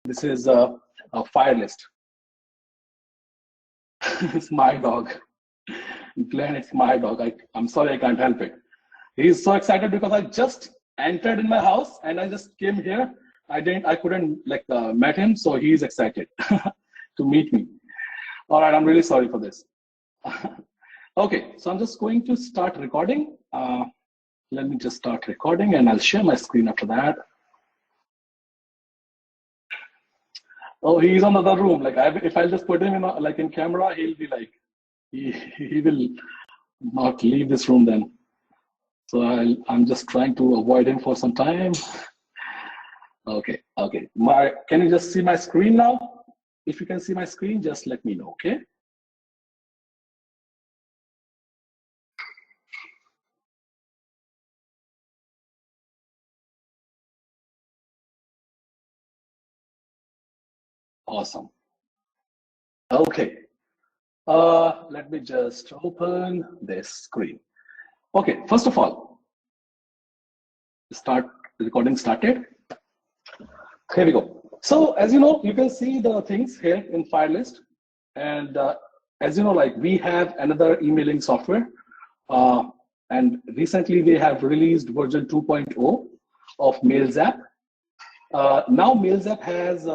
This is a FireList. It's my dog. Glenn, it's my dog. I'm sorry, I can't help it. He's so excited because I just entered in my house and I just came here. I couldn't met him, so he's excited to meet me. All right, I'm really sorry for this. Okay, so I'm just going to start recording. Let me just start recording and I'll share my screen after that. Oh, he's on the other room. If I just put him in camera, he'll be like, he will not leave this room then. So I'm just trying to avoid him for some time. Okay. Can you just see my screen now? If you can see my screen, just let me know, okay? Awesome. Okay. Let me just open this screen. Okay, first of all, recording started. Here we go. So as you know, you can see the things here in FireList. And as you know, we have another emailing software. And recently we have released version 2.0 of MailZap. Now MailZap has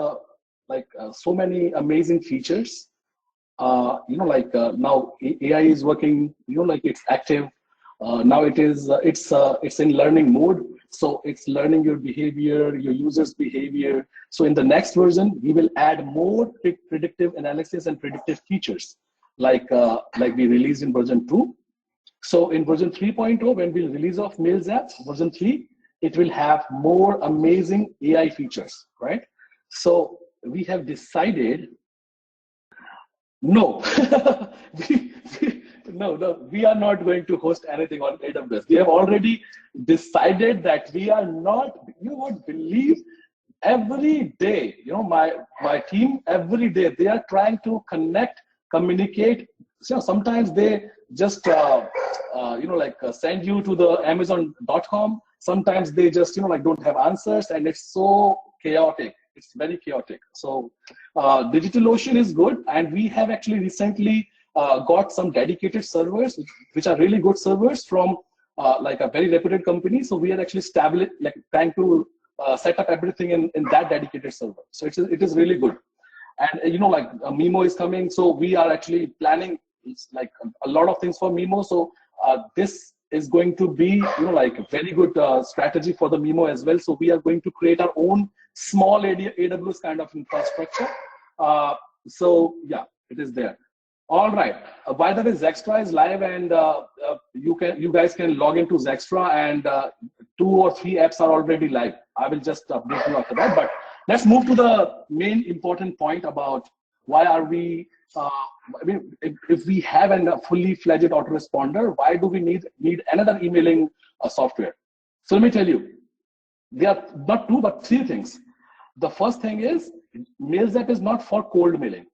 so many amazing features. Now AI is working, it's active. Now it's in learning mode. So it's learning your behavior, your users' behavior. So in the next version, we will add more predictive analysis and predictive features like we released in version 2. So in version 3.0, when we release of MailZap, version 3, it will have more amazing AI features, right? So we have decided, no, we are not going to host anything on AWS. We have already decided that we are not, you won't believe, every day, my team, every day, they are trying to communicate. So sometimes they just, send you to the Amazon.com. Sometimes they just, don't have answers, and it's so chaotic. It's very chaotic. So DigitalOcean is good, and we have actually recently got some dedicated servers, which are really good servers from a very reputed company. So we are actually trying to set up everything in that dedicated server. So it is really good. And Mimo is coming, so we are actually planning a lot of things for Mimo. So this is going to be a very good strategy for the Mimo as well. So we are going to create our own small AWS kind of infrastructure. So yeah, it is there. All right. By the way, Zextra is live, and you guys can log into Zextra, and 2 or 3 apps are already live. I will just update you after that. But let's move to the main important point about why are we. If we have a fully fledged autoresponder, why do we need another emailing software? So let me tell you, there are not 2 but 3 things. The first thing is MailZap is not for cold mailing,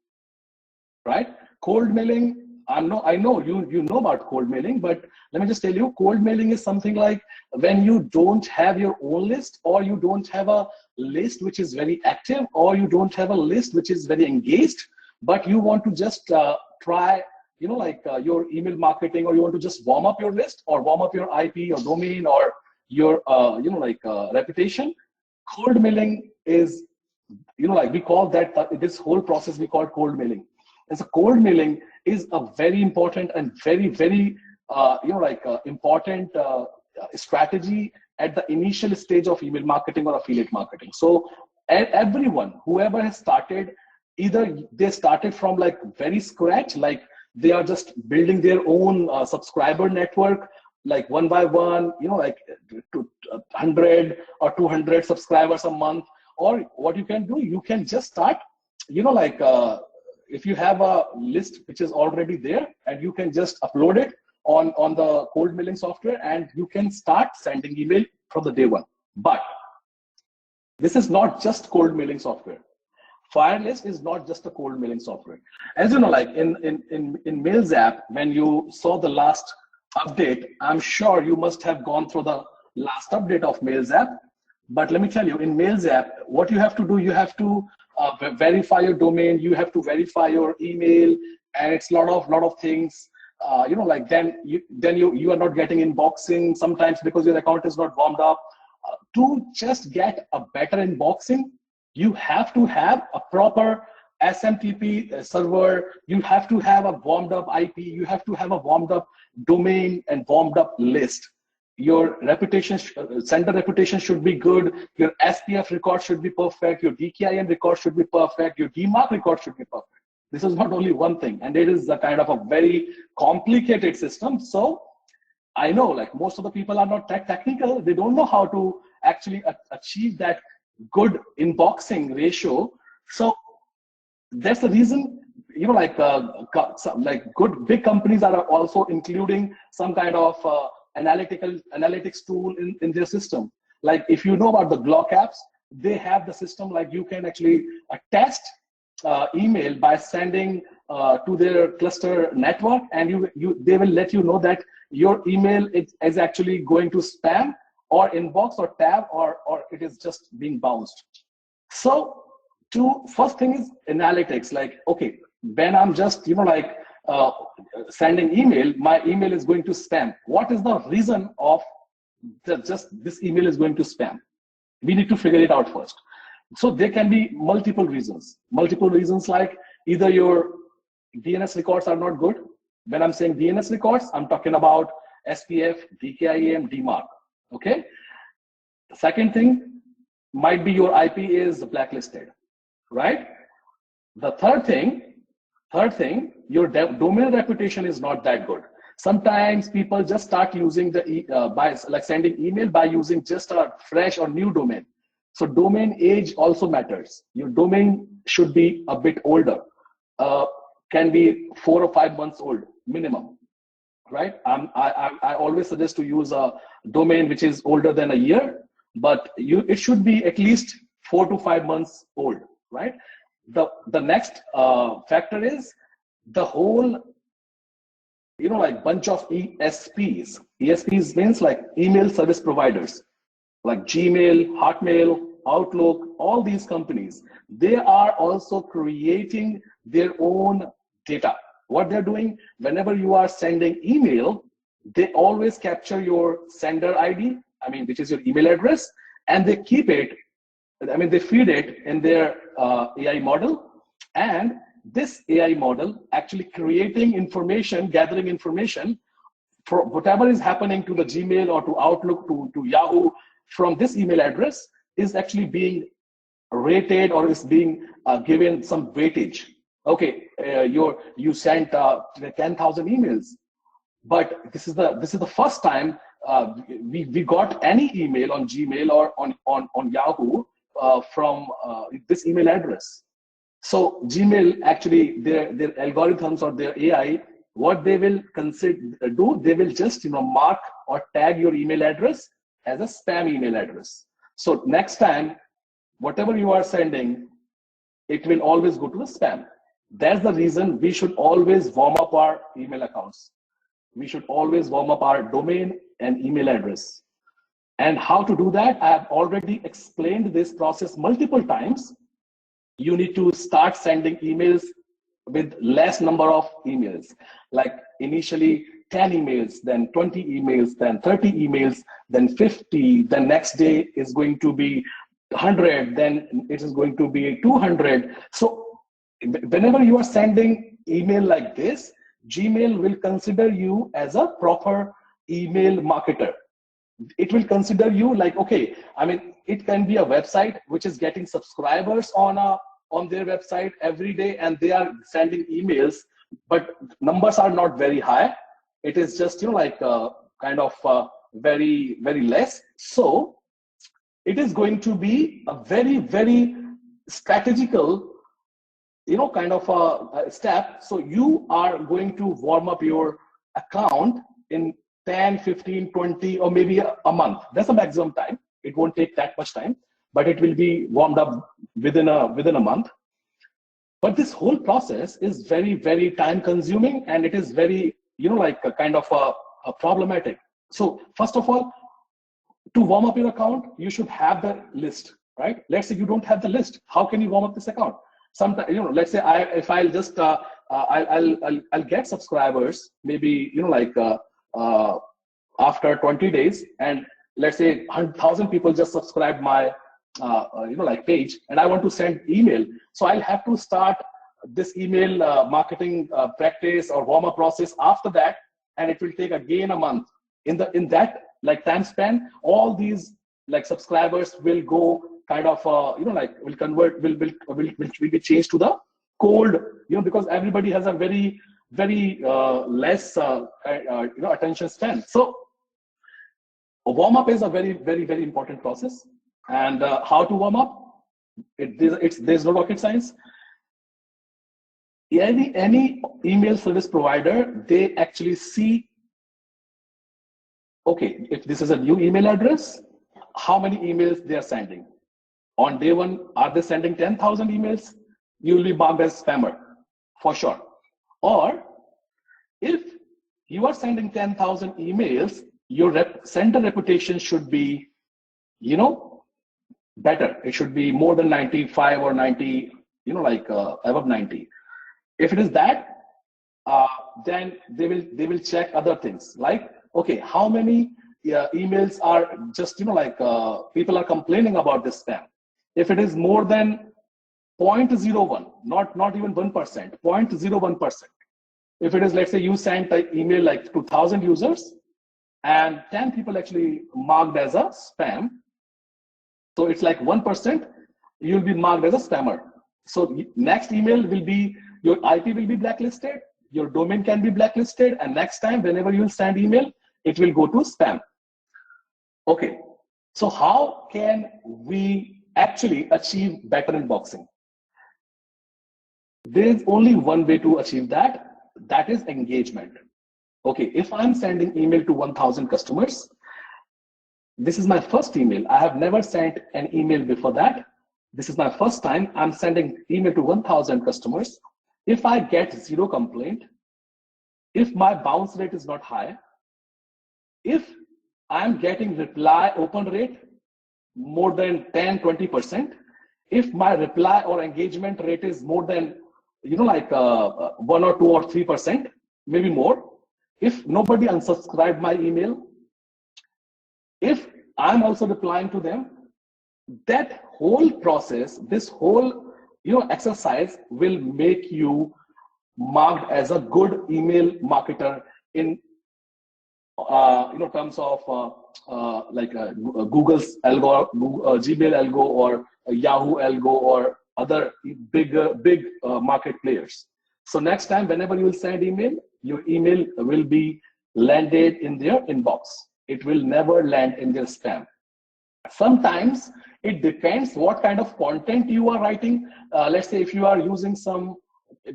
right? Cold mailing, I know you know about cold mailing, but let me just tell you, cold mailing is something like when you don't have your own list, or you don't have a list which is very active, or you don't have a list which is very engaged, but you want to just try, your email marketing, or you want to just warm up your list, or warm up your IP or domain, or your, reputation. Cold mailing is, we call that, this whole process we call cold mailing. And so cold mailing is a very important and very, very, important strategy at the initial stage of email marketing or affiliate marketing. So everyone, whoever has started, either they started from very scratch, they are just building their own subscriber network, one by one, 100 or 200 subscribers a month. Or what you can do, you can just start, if you have a list which is already there, and you can just upload it on the cold mailing software, and you can start sending email from the day one. But this is not just cold mailing software. FireList is not just a cold mailing software. As you know, in MailZap, when you saw the last update, I'm sure you must have gone through the last update of MailZap. But let me tell you, in MailZap, what you have to do, you have to verify your domain, you have to verify your email, and it's a lot of things. Like then you are not getting inboxing sometimes because your account is not warmed up. To just get a better inboxing, you have to have a proper SMTP server, you have to have a warmed up IP, you have to have a warmed up domain and warmed up list. Your reputation, sender reputation should be good, your SPF record should be perfect, your DKIM record should be perfect, your DMARC record should be perfect. This is not only one thing, and it is a kind of a very complicated system. So I know, like, most of the people are not technical, they don't know how to actually achieve that good inboxing ratio. So that's the reason, like good big companies are also including some kind of analytics tool in their system. Like, if you know about the Glock apps, they have the system like you can actually test email by sending to their cluster network, and they will let you know that your email is actually going to spam or inbox or tab, or it is just being bounced. So first thing is analytics. Like, okay, when I'm just sending email, my email is going to spam. What is the reason of just this email is going to spam? We need to figure it out first. So there can be multiple reasons. Like either your DNS records are not good. When I'm saying DNS records, I'm talking about SPF, DKIM, DMARC. Okay. The second thing might be your IP is blacklisted, right? The third thing, your domain reputation is not that good. Sometimes people just start using by sending email by using just a fresh or new domain. So domain age also matters. Your domain should be a bit older, can be 4 or 5 months old minimum, right? I always suggest to use a domain which is older than a year, but it should be at least 4 to 5 months old, right? The next factor is the whole, like bunch of ESPs. ESPs means like email service providers, like Gmail, Hotmail, Outlook, all these companies. They are also creating their own data. What they're doing, whenever you are sending email, they always capture your sender ID, which is your email address, and they keep it, they feed it in their AI model, and this AI model actually creating information, gathering information for whatever is happening to the Gmail or to Outlook, to Yahoo from this email address is actually being rated or is being given some weightage. Okay, you sent 10,000 emails, but this is the first time we got any email on Gmail or on Yahoo from this email address. So Gmail actually, their algorithms or their AI, what they will they will just mark or tag your email address as a spam email address. So next time, whatever you are sending, it will always go to the spam. That's the reason we should always warm up our email accounts. We should always warm up our domain and email address. And how to do that, I have already explained this process multiple times. You need to start sending emails with less number of emails, like initially 10 emails, then 20 emails, then 30 emails, then 50, the next day is going to be 100, then it is going to be 200. So whenever you are sending email like this, Gmail will consider you as a proper email marketer. It will consider you like, okay, it can be a website which is getting subscribers on their website every day, and they are sending emails, but numbers are not very high. It is just kind of very, very less. So it is going to be a very, very strategical kind of a step. So you are going to warm up your account in 10, 15, 20, or maybe a month. That's the maximum time. It won't take that much time, but it will be warmed up within a month. But this whole process is very, very time consuming, and it is very, a kind of a problematic. So first of all, to warm up your account, you should have the list. right? Let's say you don't have the list. How can you warm up this account? Sometimes, let's say if I'll just I'll get subscribers, maybe after 20 days, and let's say 1,000 people just subscribe my page, and I want to send email. So I'll have to start this email marketing practice or warm up process after that, and it will take again a month. In that time span, all these subscribers will go kind of will convert, will be changed to the cold, because everybody has a very less attention span. So a warm up is a very important process. And how to warm up? There's no rocket science. Any email service provider, they actually see, okay, if this is a new email address, how many emails they are sending. On day one, are they sending 10,000 emails? You will be marked as spammer, for sure. Or if you are sending 10,000 emails, your sender reputation should be, better. It should be more than 95 or 90, above 90. If it is that, then they will check other things like, okay, how many emails are just, people are complaining about this spam. If it is more than 0.01, not even 1%, 0.01%. If it is, let's say you sent an email to 1,000 users and 10 people actually marked as a spam, so it's 1%, you'll be marked as a spammer. So next email will be, your IP will be blacklisted, your domain can be blacklisted, and next time whenever you'll send email, it will go to spam. Okay, so how can we actually achieve better inboxing? There is only one way to achieve that. That is engagement. Okay, if I'm sending email to 1,000 customers, this is my first email. I have never sent an email before that. This is my first time I'm sending email to 1,000 customers. If I get 0 complaint, if my bounce rate is not high, if I'm getting reply open rate more than 10-20%, if my reply or engagement rate is more than 1 or 2 or 3%, maybe more, if nobody unsubscribed my email, if I'm also replying to them, that whole process, this whole exercise will make you marked as a good email marketer in terms of Google's algo, Gmail algo, or Yahoo algo, or other big market players. So next time, whenever you will send email, your email will be landed in their inbox. It will never land in their spam. Sometimes it depends what kind of content you are writing. Let's say if you are using some,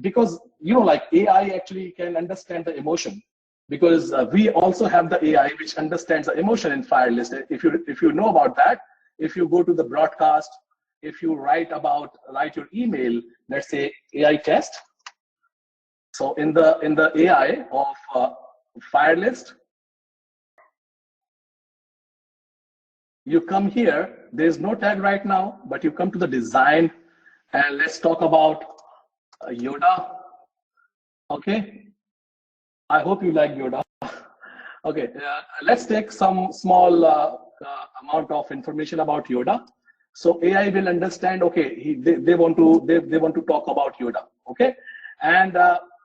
because AI actually can understand the emotion, because we also have the AI which understands the emotion in FireList. If you know about that, if you go to the broadcast, if you write your email, let's say AI test. So in the AI of FireList, you come here, there's no tag right now, but you come to the design, and let's talk about Yoda. Okay, I hope you like Yoda. Okay, let's take some small amount of information about Yoda. So AI will understand, okay, they want to talk about Yoda. Okay, and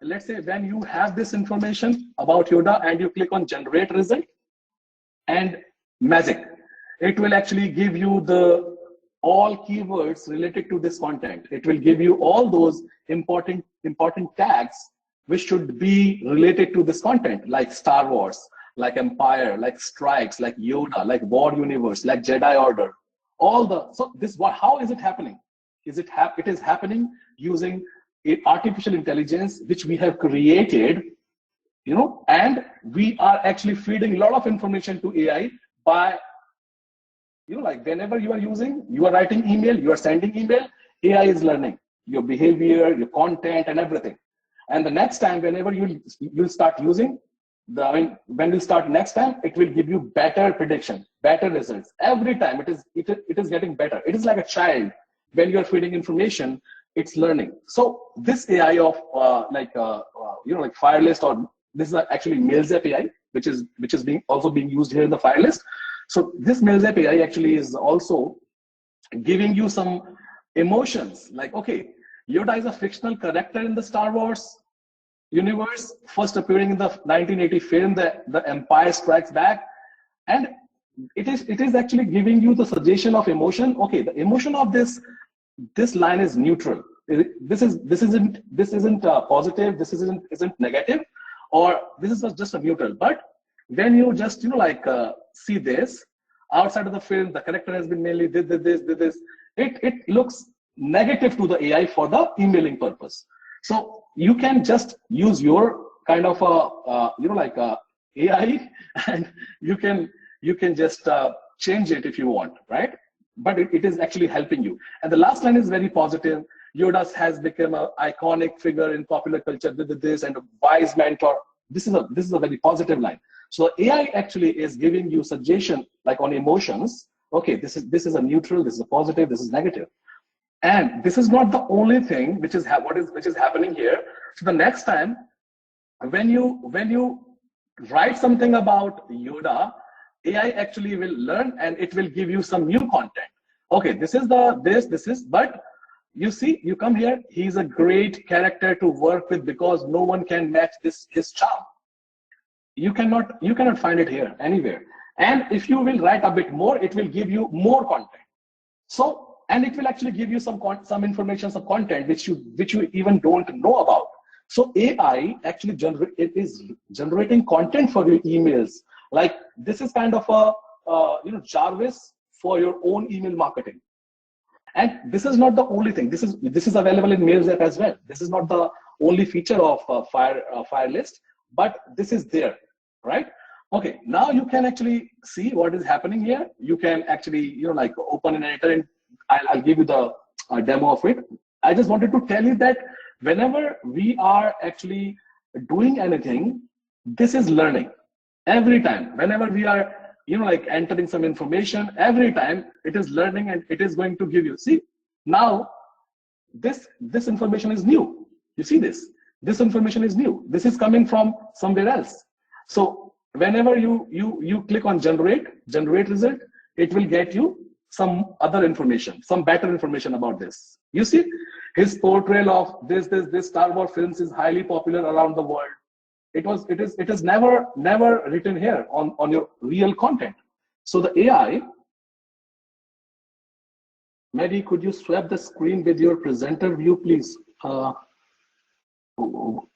let's say when you have this information about Yoda and you click on generate result, and magic, it will actually give you all keywords related to this content. It will give you all those important tags which should be related to this content, like Star Wars, like Empire, like Strikes, like Yoda, like War Universe, like Jedi Order. So how is it happening? It is happening using artificial intelligence, which we have created, and we are actually feeding a lot of information to AI by, whenever you are writing email, you are sending email, AI is learning your behavior, your content, and everything. And the next time, whenever you'll start using, I mean, when we start next time, it will give you better prediction, better results. Every time it is getting better. It is like a child. When you're feeding information, it's learning. So this AI of like FireList, or this is actually MailZap AI, which is also being used here in the FireList. So this MailZap AI actually is also giving you some emotions. Like, okay, Yoda is a fictional character in the Star Wars universe, first appearing in the 1980 film, the Empire Strikes Back, and it is actually giving you the suggestion of emotion. Okay, the emotion of this line is neutral. This isn't positive. This isn't negative, or this is just a neutral. But when you just see this outside of the film, the character has been mainly did this. It looks negative to the AI for the emailing purpose. So you can just use your kind of AI, and you can just change it if you want, right? But it is actually helping you. And the last line is very positive. Yoda has become an iconic figure in popular culture, this, and a wise mentor. This is a very positive line. So AI actually is giving you suggestion like on emotions. Okay, this is a neutral, this is a positive, this is negative. And this is not the only thing which is happening here. So the next time when you write something about Yoda, AI actually will learn and it will give you some new content. Okay, this is, but you see, you come here, he's a great character to work with because no one can match his charm. You cannot find it here anywhere. And if you will write a bit more, it will give you more content. So, and it will actually give you some information, some content which you even don't know about. So AI actually is generating content for your emails. Like this is kind of a Jarvis for your own email marketing. And this is not the only thing. This is available in MailZap as well. This is not the only feature of FireList, but this is there, right? Okay, now you can actually see what is happening here. You can actually open an editor, and I'll give you the demo of it. I just wanted to tell you that whenever we are actually doing anything, this is learning. Every time, whenever we are entering some information, every time it is learning and it is going to give you. See, now this information is new. You see this information is new. This is coming from somewhere else. So whenever you click on generate result, it will get you some other information, some better information about this. You see, his portrayal of this Star Wars films is highly popular around the world. It is never written here on your real content. So the AI, Maddie, could you swap the screen with your presenter view, please?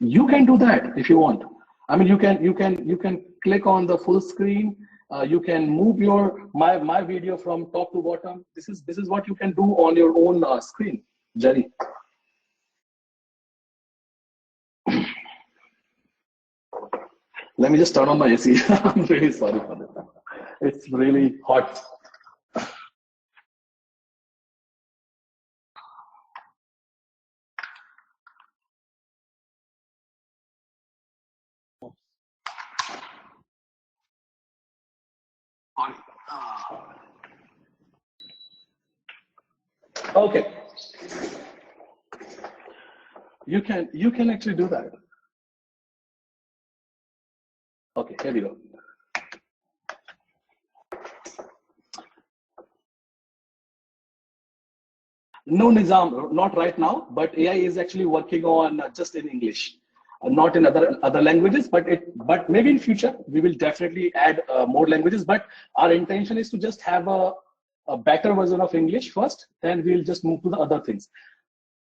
You can do that if you want. I mean, you can click on the full screen. You can move my video from top to bottom. This is what you can do on your own screen, Jerry. Let me just turn on my AC. I'm really sorry for that. It's really hot. Okay. You can actually do that. Okay, here we go. No, Nizam, not right now, but AI is actually working on just in English, not in other languages, but maybe in future we will definitely add more languages. But our intention is to just have a better version of English first, then we'll just move to the other things.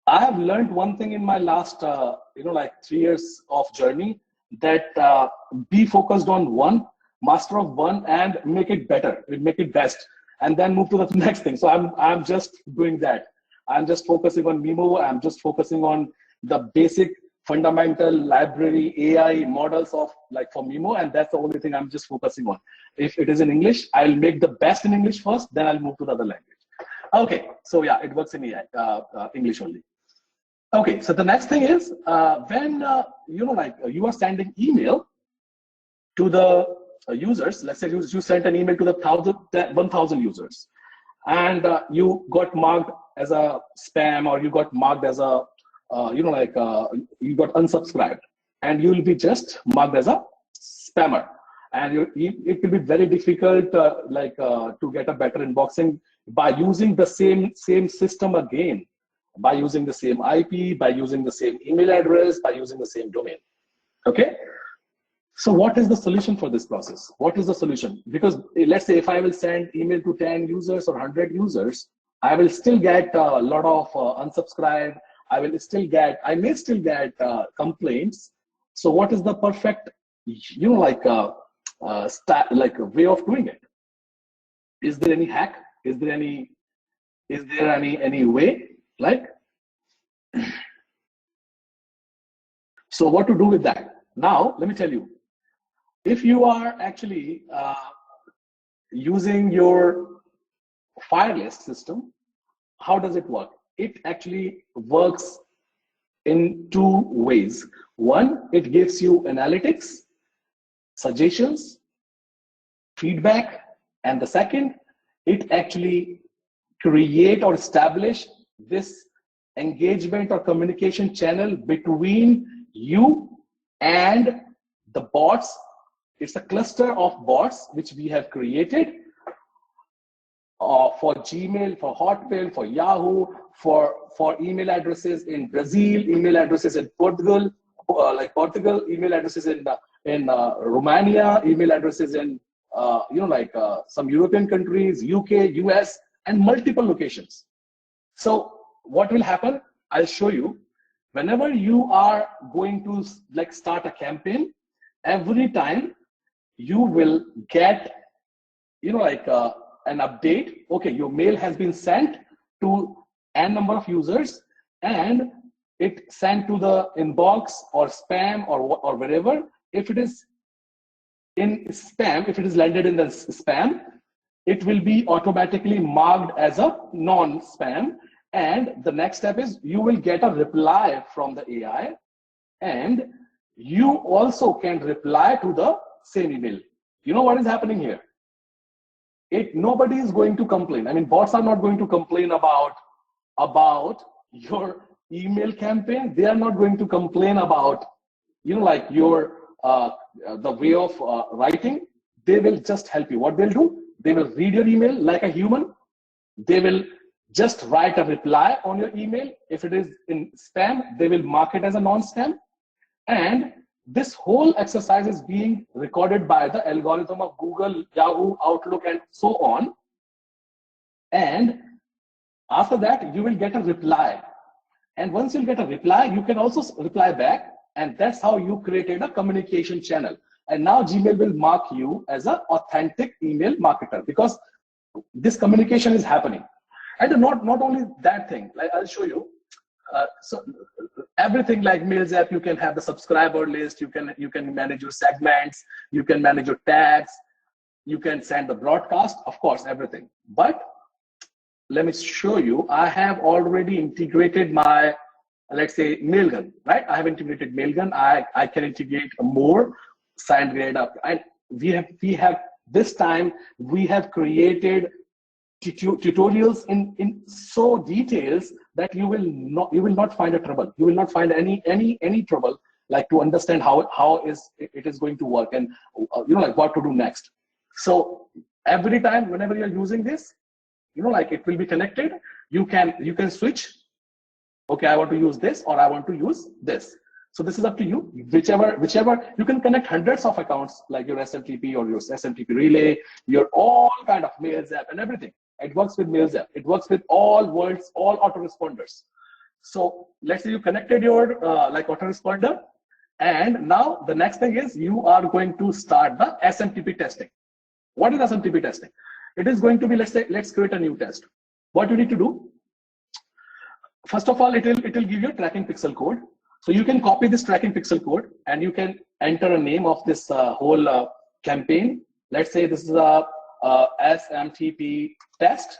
I have learned one thing in my last 3 years of journey, that be focused on one, master of one, and make it better, make it best, and then move to the next thing. So I'm just doing that. I'm just focusing on Mimo. I'm just focusing on the basic fundamental library AI models of for Mimo, and that's the only thing I'm just focusing on. If it is in English, I'll make the best in English first, then I'll move to the other language. Okay, so yeah, it works in AI, English only. Okay, so the next thing is when you are sending email, to the users. Let's say you sent an email to the 1,000 users, and you got marked as a spam, or you got marked as a you got unsubscribed, and you will be just marked as a spammer, and it will be very difficult to get a better inboxing by using the same system again, by using the same IP, by using the same email address, by using the same domain. Okay, so what is the solution for this process? What is the solution? Because let's say if I will send email to 10 users or 100 users, I will still get a lot of unsubscribe. I may still get complaints. So what is the perfect, way of doing it? Is there any hack? Is there any way? So what to do with that? Now, let me tell you. If you are actually using your FireList system, how does it work? It actually works in two ways. One, it gives you analytics, suggestions, feedback, and the second, it actually create or establish this engagement or communication channel between you and the bots. It's a cluster of bots which we have created for Gmail, for Hotmail, for Yahoo, for email addresses in Brazil, email addresses in Portugal, email addresses in Romania, email addresses in some European countries, UK, US, and multiple locations. So what will happen? I'll show you. Whenever you are going to start a campaign, every time you will get an update. Okay, your mail has been sent to n number of users, and it sent to the inbox or spam or wherever. If it is in spam, if it is landed in the spam, it will be automatically marked as a non-spam. And the next step is you will get a reply from the AI, and you also can reply to the same email. You know what is happening here? Nobody is going to complain. I mean, bots are not going to complain about your email campaign. They are not going to complain about your the way of writing. They will just help you. What they'll do? They will read your email like a human. They will just write a reply on your email. If it is in spam, they will mark it as a non-spam. And this whole exercise is being recorded by the algorithm of Google, Yahoo, Outlook, and so on. And after that, you will get a reply. And once you get a reply, you can also reply back. And that's how you created a communication channel. And now Gmail will mark you as an authentic email marketer, because this communication is happening. And not only that thing, I'll show you. So everything like Mails app, you can have the subscriber list, you can manage your segments, you can manage your tags, you can send the broadcast, of course, everything. But let me show you. I have already integrated my, let's say, Mailgun, right? I have integrated Mailgun. I can integrate more SignGrade up, and we have this time we have created tutorials in so details that you will not find a trouble. You will not find any trouble to understand how it is going to work, and what to do next. So every time whenever you're using this, it will be connected. You can switch. Okay, I want to use this, or I want to use this. So this is up to you. Whichever you can connect hundreds of accounts, like your SMTP or your SMTP relay, your all kind of Mails app and everything. It works with Mails app. It works with all words, all autoresponders. So let's say you connected your autoresponder, and now the next thing is you are going to start the SMTP testing. What is SMTP testing? It is going to be, let's create a new test. What you need to do? First of all, it will give you a tracking pixel code. So you can copy this tracking pixel code, and you can enter a name of this whole campaign. Let's say this is a SMTP test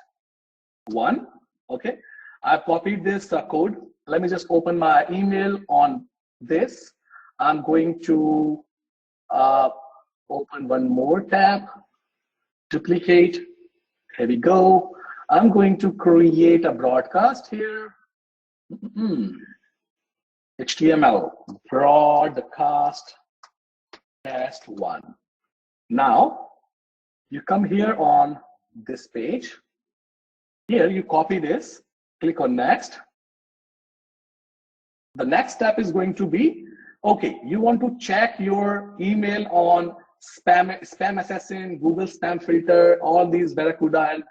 1. Okay, I copied this code. Let me just open my email on this. I'm going to Open one more tab, duplicate. Here we go. I'm going to create a broadcast here. HTML, broadcast test one. Now, you come here on this page. Here, you copy this, click on next. The next step is going to be, okay, you want to check your email on spam assassin, Google spam filter, all these Barracuda and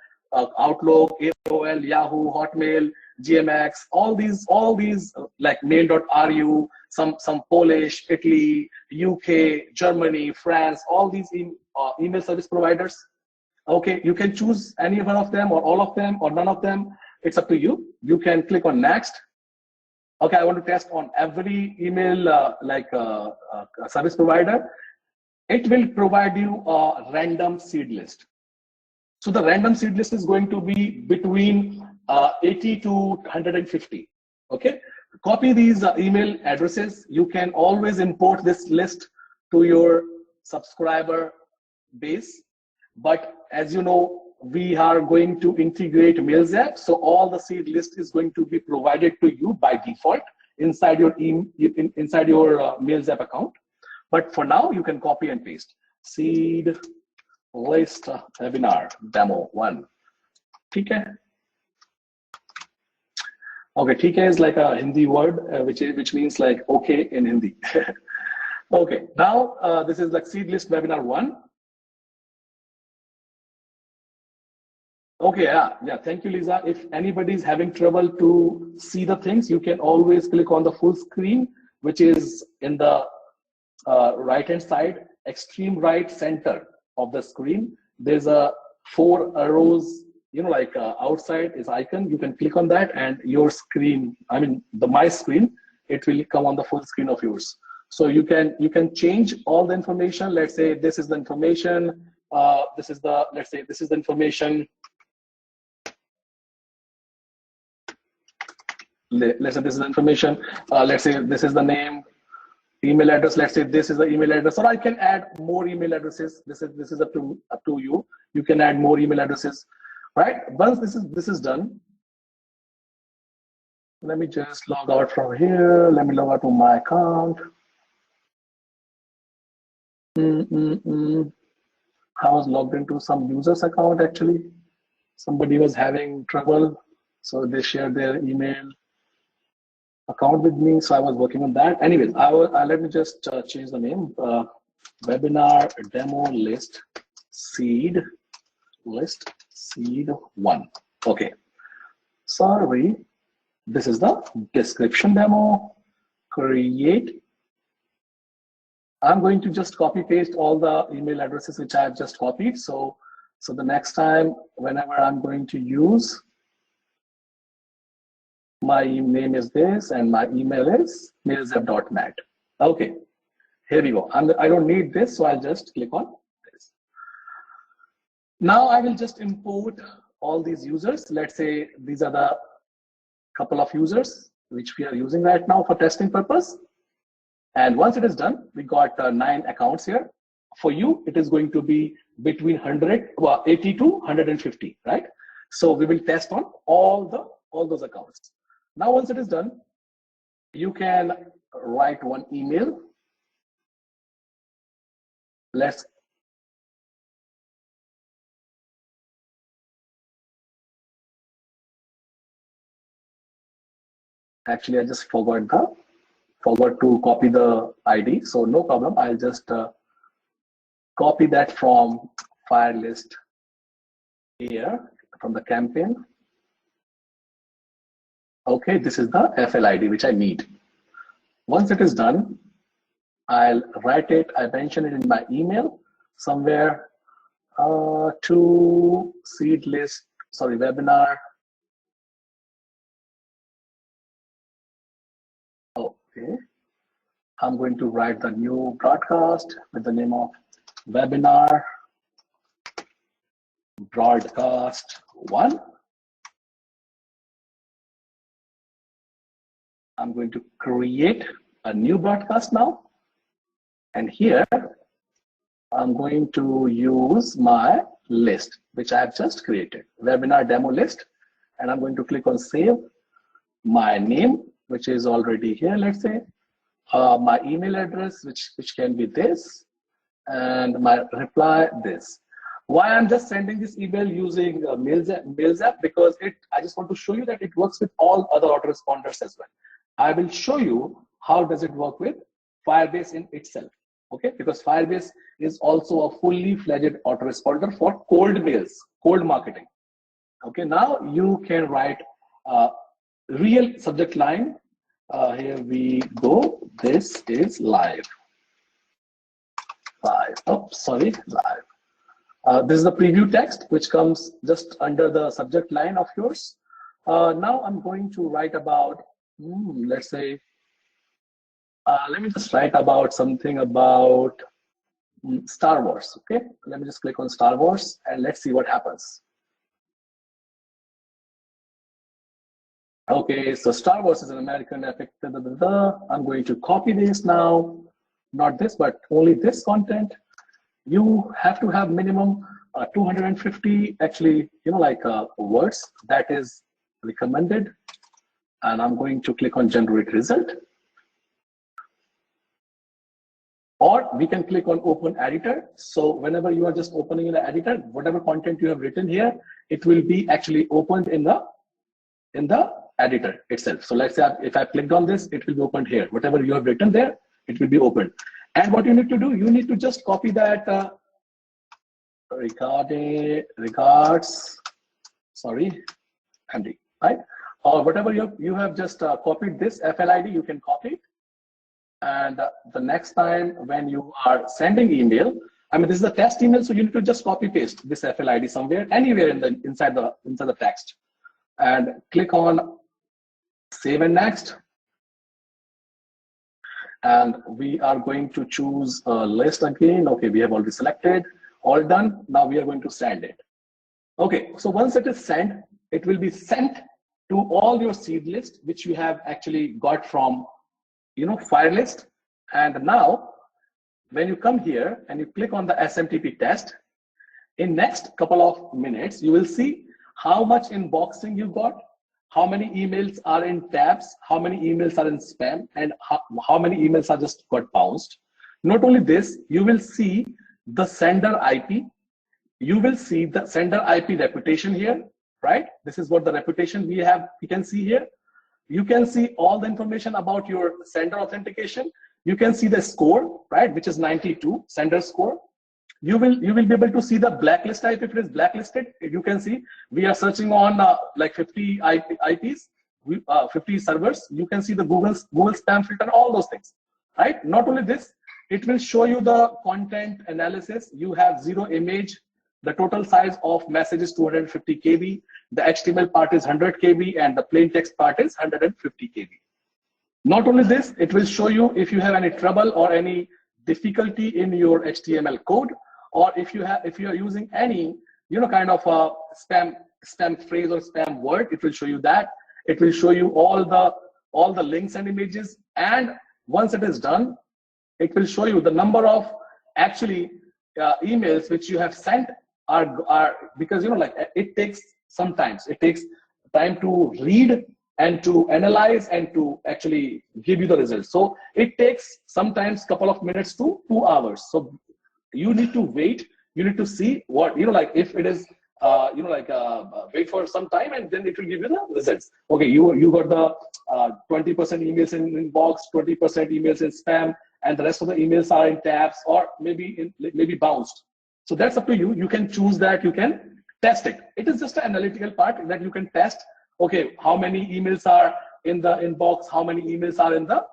Outlook, AOL, Yahoo, Hotmail, GMX, all these like mail.ru, some Polish, Italy, UK, Germany, France, all these email service providers. Okay, you can choose any one of them or all of them or none of them. It's up to you. You can click on next. Okay, I want to test on every email service provider. It will provide you a random seed list. So the random seed list is going to be between 80 to 150. Okay, copy these email addresses. You can always import this list to your subscriber base. But as you know, we are going to integrate MailZap, so all the seed list is going to be provided to you by default inside your MailZap account. But for now, you can copy and paste seed list webinar demo 1. Okay. Okay, TK is like a Hindi word, which means like okay in Hindi. Okay, now this is like seed list webinar 1. Okay, yeah. Thank you, Lisa. If anybody is having trouble to see the things, you can always click on the full screen, which is in the right-hand side, extreme right center of the screen. There's a 4 arrows, like outside is icon. You can click on that, and your screen, my screen, it will come on the full screen of yours. So you can change all the information. Let's say this is the information. This is the information. Let's say this is the information. Let's say this is the name, email address. Let's say this is the email address, or I can add more email addresses. This is up to you. You can add more email addresses, right? Once this is done, let me just log out from here. Let me log out to my account. I was logged into some user's account actually. Somebody was having trouble, so they shared their email account with me, so I was working on that. Anyways, let me just change the name. Webinar demo list seed 1. Okay, sorry, this is the description demo. Create. I'm going to just copy paste all the email addresses which I have just copied. So the next time, whenever I'm going to use, my name is this and my email is mailzap.net. Okay, here we go. I don't need this, so I'll just click on this. Now I will just import all these users. Let's say these are the couple of users which we are using right now for testing purpose. And once it is done, we got 9 accounts here. For you, it is going to be between 80 to 150, right? So we will test on all those accounts. Now, once it is done, you can write one email. Actually, I just forgot to copy the ID. So no problem. I'll just copy that from FireList here from the campaign. Okay, this is the FLID which I need. Once it is done, I'll write it. I mention it in my email somewhere to webinar. Okay, I'm going to write the new broadcast with the name of webinar broadcast 1. I'm going to create a new broadcast now. And here, I'm going to use my list, which I have just created, webinar demo list, and I'm going to click on save. My name, which is already here, let's say, my email address, which can be this, and my reply this. Why I'm just sending this email using Mails app, because I just want to show you that it works with all other autoresponders as well. I will show you how does it work with Firebase in itself. Okay, because Firebase is also a fully fledged autoresponder for cold mails, cold marketing. Okay, now you can write real subject line. Here we go. This is live. Oh, sorry, live. This is the preview text, which comes just under the subject line of yours. Now I'm going to write about, let's say, let me just write about something about Star Wars. Okay, let me just click on Star Wars and let's see what happens. Okay, so Star Wars is an American epic. I'm going to copy this now, not this, but only this content. You have to have minimum 250, actually, words. That is recommended. And I'm going to click on generate result. Or we can click on open editor. So whenever you are just opening in the editor, whatever content you have written here, it will be actually opened in the editor itself. So let's say if I clicked on this, it will be opened here. Whatever you have written there, it will be opened. And what you need to do, you need to just copy that regards, sorry, Andy, right? Or whatever you have just copied this FLID, you can copy it. And the next time when you are sending email, I mean, this is a test email, so you need to just copy paste this FLID somewhere, anywhere inside the text, and click on save and next. And we are going to choose a list again. Okay, we have already selected, all done. Now we are going to send it. Okay, so once it is sent, it will be sent to all your seed list, which you have actually got from FireList. And now when you come here and you click on the SMTP test, in next couple of minutes, you will see how much inboxing you got, how many emails are in tabs, how many emails are in spam, and how many emails are just got bounced. Not only this, you will see the sender IP, you will see the sender IP reputation here, right? This is what the reputation we can see here. You can see all the information about your sender authentication. You can see the score, right, which is 92, sender score. You will be able to see the blacklist type. If it is blacklisted, you can see we are searching on like 50 IPs, 50 servers. You can see the Google spam filter, all those things, right? Not only this, it will show you the content analysis. You have 0 image. The total size of message is 250 KB. The HTML part is 100 KB, and the plain text part is 150 KB. Not only this, it will show you if you have any trouble or any difficulty in your HTML code, or if you are using any kind of a spam phrase or spam word, it will show you that. It will show you all the links and images, and once it is done, it will show you the number of actually emails which you have sent are because it takes time to read and to analyze and to actually give you the results. So it takes sometimes couple of minutes to 2 hours. So you need to wait. You need to see what if it is wait for some time, and then it will give you the results. Okay, you got the 20% emails in inbox, 20% emails in spam, and the rest of the emails are in tabs or maybe bounced. So that's up to you. You can choose that. You can test it. It is just an analytical part that you can test. Okay, how many emails are in the inbox? How many emails are in the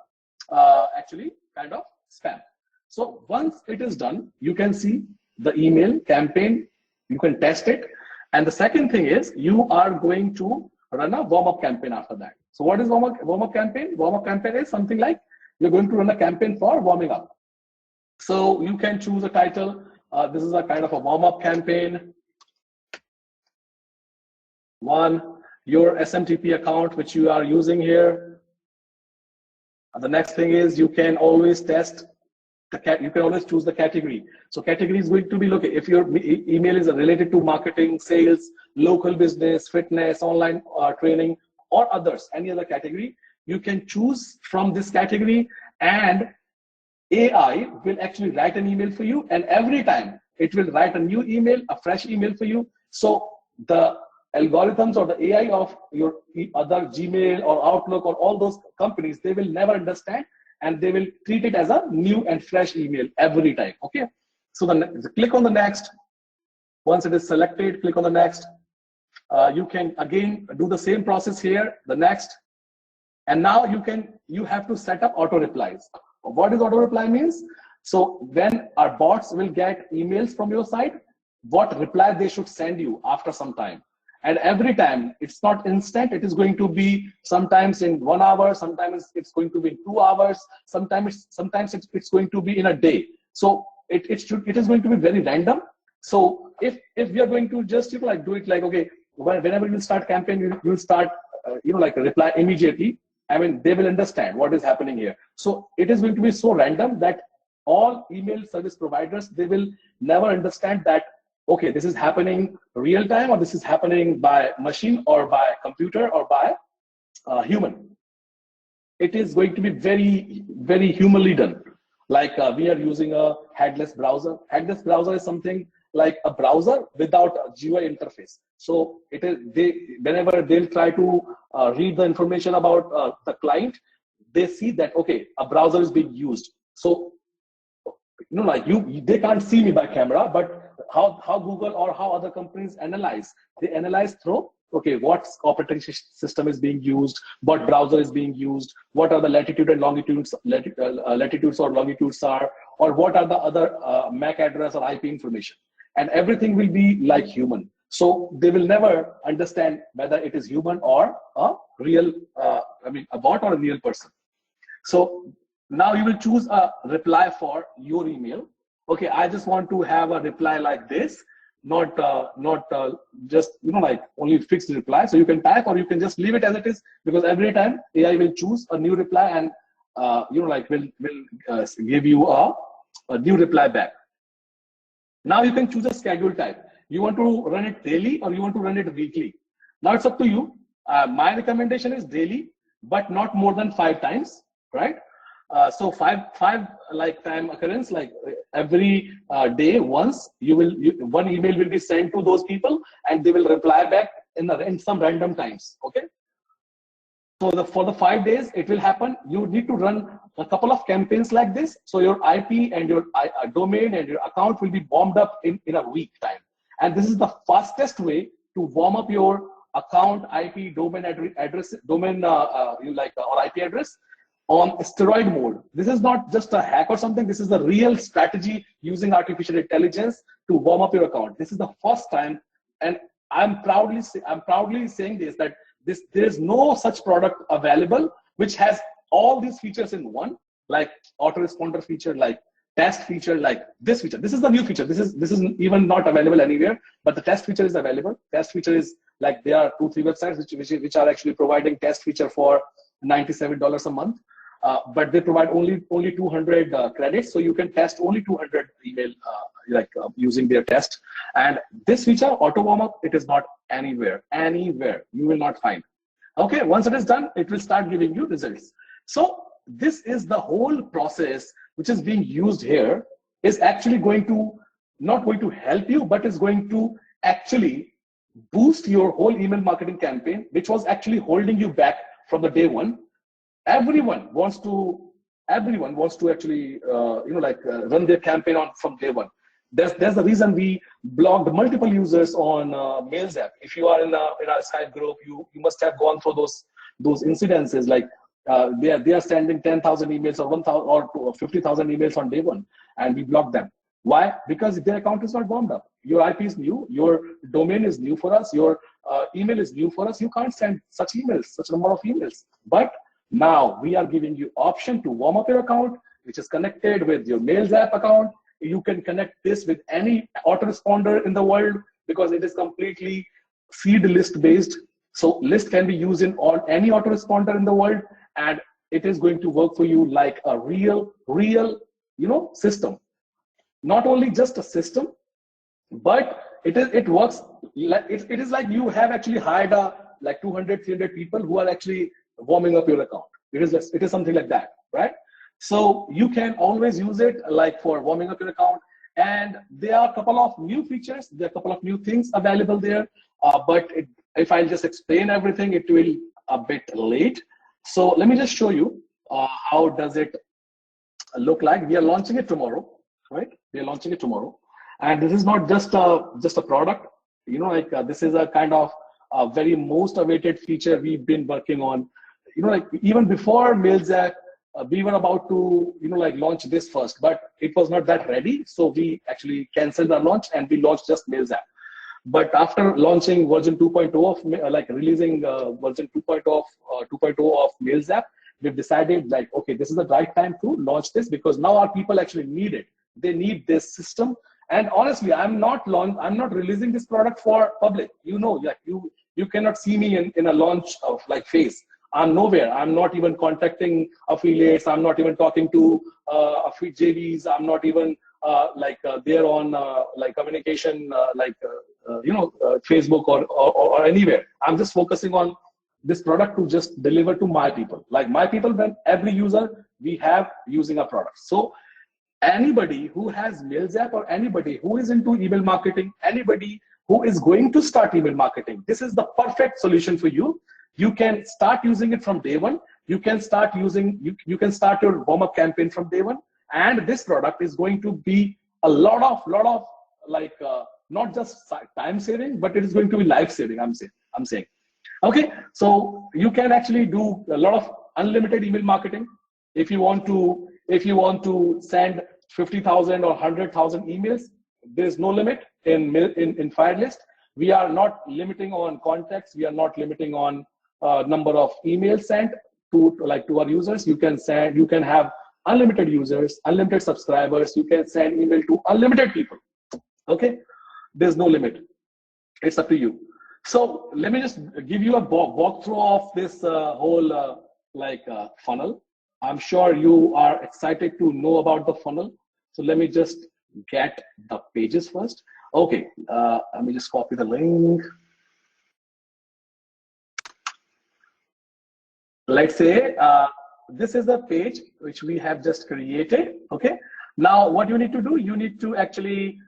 actually kind of spam? So once it is done, you can see the email campaign. You can test it. And the second thing is you are going to run a warm-up campaign after that. So what is warm-up campaign? Warm-up campaign is something like you're going to run a campaign for warming up. So you can choose a title. This is a kind of a warm-up campaign. 1, your SMTP account, which you are using here. The next thing is you can always test you can always choose the category. So category is going to be, look, if your email is related to marketing, sales, local business, fitness, online training, or others, any other category, you can choose from this category, and AI will actually write an email for you, and every time it will write a new email, a fresh email for you. So the algorithms or the AI of your other Gmail or Outlook or all those companies, they will never understand, and they will treat it as a new and fresh email every time. Okay, so click on the next. Once it is selected, click on the next. You can again do the same process here, the next, and now you have to set up auto replies. What does auto reply means? So when our bots will get emails from your side, what reply they should send you after some time. And every time, it's not instant, it is going to be sometimes in 1 hour, sometimes it's going to be in 2 hours, sometimes it's going to be in a day. So it is going to be very random. So if we are going to just do it like, okay, whenever you start campaign, you will start reply immediately. I mean, they will understand what is happening here. So it is going to be so random that all email service providers, they will never understand that, okay, this is happening real time, or this is happening by machine or by computer or by human. It is going to be very, very humanly done. Like we are using a headless browser. Headless browser is something like a browser without a GUI interface. So whenever they'll try to read the information about the client, they see that, okay, a browser is being used. So they can't see me by camera, but how Google or how other companies analyze, they analyze through, okay, what operating system is being used, what browser is being used, what are the latitude and longitudes, latitudes or longitudes are, or what are the other MAC address or IP information, and everything will be like human. So they will never understand whether it is human or a real, a bot or a real person. So now you will choose a reply for your email. Okay, I just want to have a reply like this, not just only fixed reply. So you can type, or you can just leave it as it is, because every time AI will choose a new reply and will give you a new reply back. Now you can choose a schedule type. You want to run it daily or you want to run it weekly. Now it's up to you. My recommendation is daily, but not more than 5 times, right? So five time occurrence, like every day once, one email will be sent to those people, and they will reply back in some random times. Okay. So for the 5 days, it will happen. You need to run a couple of campaigns like this. So your IP and your domain and your account will be warmed up in a week time. And this is the fastest way to warm up your account, IP, domain address, or IP address on steroid mode. This is not just a hack or something. This is the real strategy using artificial intelligence to warm up your account. This is the first time, and I'm proudly saying this, that there is no such product available which has all these features in one, like autoresponder feature, like test feature, like this feature. This is the new feature. This is even not available anywhere, but the test feature is available. Test feature is like, there are 2-3 websites which are actually providing test feature for $97 a month. But they provide only 200 credits, so you can test only 200 email using their test. And this feature, auto warm up, it is not anywhere. You will not find. Okay, once it is done, it will start giving you results. So this is the whole process which is being used here, is actually not going to help you, but is going to actually boost your whole email marketing campaign, which was actually holding you back from the day one. Everyone wants to actually run their campaign from day one. There's the reason we blocked multiple users on Mails app. If you are in our Skype group, you must have gone through those incidences, like they are sending 10,000 emails or 1,000 or 50,000 emails on day one, and we blocked them. Why? Because their account is not warmed up. Your IP is new, your domain is new for us, your email is new for us. You can't send such number of emails. But now we are giving you option to warm up your account, which is connected with your Mails app account. You can connect this with any autoresponder in the world, because it is completely feed list based. So list can be used in any autoresponder in the world, and it is going to work for you like a real system. Not only just a system, but it works like it is like you have actually hired like 200-300 people who are actually warming up your account. It is something like that, right? So you can always use it like for warming up your account. And there are a couple of new features, there are a couple of new things available there. But if I just explain everything, it will a bit late. So let me just show you how does it look like. We are launching it tomorrow, right? We are launching it tomorrow. And this is not just a product, this is a kind of a very most awaited feature we've been working on. Even before Mails app, we were about to launch this first, but it was not that ready. So we actually canceled our launch and we launched just Mails app. But after launching version 2.0 of releasing version 2.0 of Mails app, we've decided like, okay, this is the right time to launch this because now our people actually need it. They need this system. And honestly, I'm not releasing this product for public. You cannot see me in a launch of phase. I'm nowhere. I'm not even contacting affiliates. I'm not even talking to JVs. I'm not even there on communication Facebook or anywhere. I'm just focusing on this product to just deliver to my people. Like my people, when every user we have using a product. So anybody who has Mails app or anybody who is into email marketing, anybody who is going to start email marketing, this is the perfect solution for you. You can start using it from day one. You can start using, you can start your warm-up campaign from day one. And this product is going to be a lot of not just time saving, but it is going to be life saving. I'm saying. Okay, so you can actually do a lot of unlimited email marketing. If you want to send 50,000 or 100,000 emails, there is no limit in FireList. We are not limiting on contacts. We are not limiting on number of emails sent to our users. You can have unlimited users, unlimited subscribers. You can send email to unlimited people. Okay, there's no limit. It's up to you. So let me just give you a walkthrough of this whole funnel. I'm sure you are excited to know about the funnel. So let me just get the pages first. Okay, let me just copy the link. Let's say this is the page which we have just created. Okay, now what you need to do, you need to actually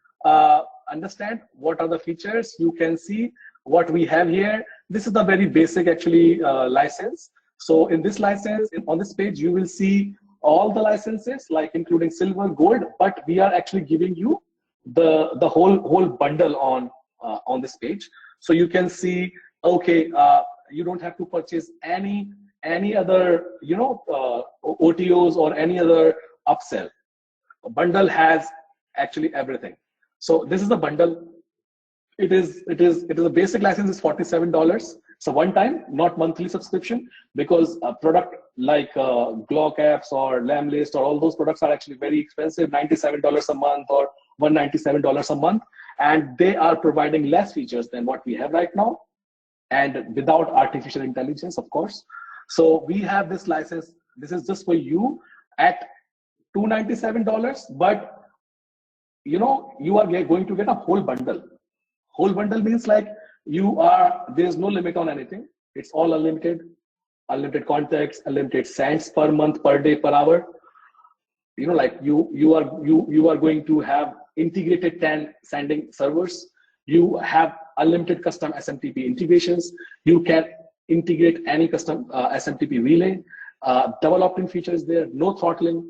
understand what are the features. You can see what we have here. This is the very basic actually license. So in this license, on this page, you will see all the licenses, like including silver, gold, but we are actually giving you the whole bundle on this page. So you can see, okay, you don't have to purchase any other OTOs or any other upsell. A bundle has actually everything. So this is the bundle. It is a basic license is $47. So one time, not monthly subscription, because a product like Glock apps or Lamlist or all those products are actually very expensive, $97 a month or $197 a month, and they are providing less features than what we have right now, and without artificial intelligence, of course. So we have this license. This is just for you at $297, but you are going to get a whole bundle. Whole bundle means like there's no limit on anything. It's all unlimited contacts, unlimited sends per month, per day, per hour. You are going to have integrated 10 sending servers. You have unlimited custom SMTP integrations. You can integrate any custom SMTP relay. Double opt-in feature is there, no throttling,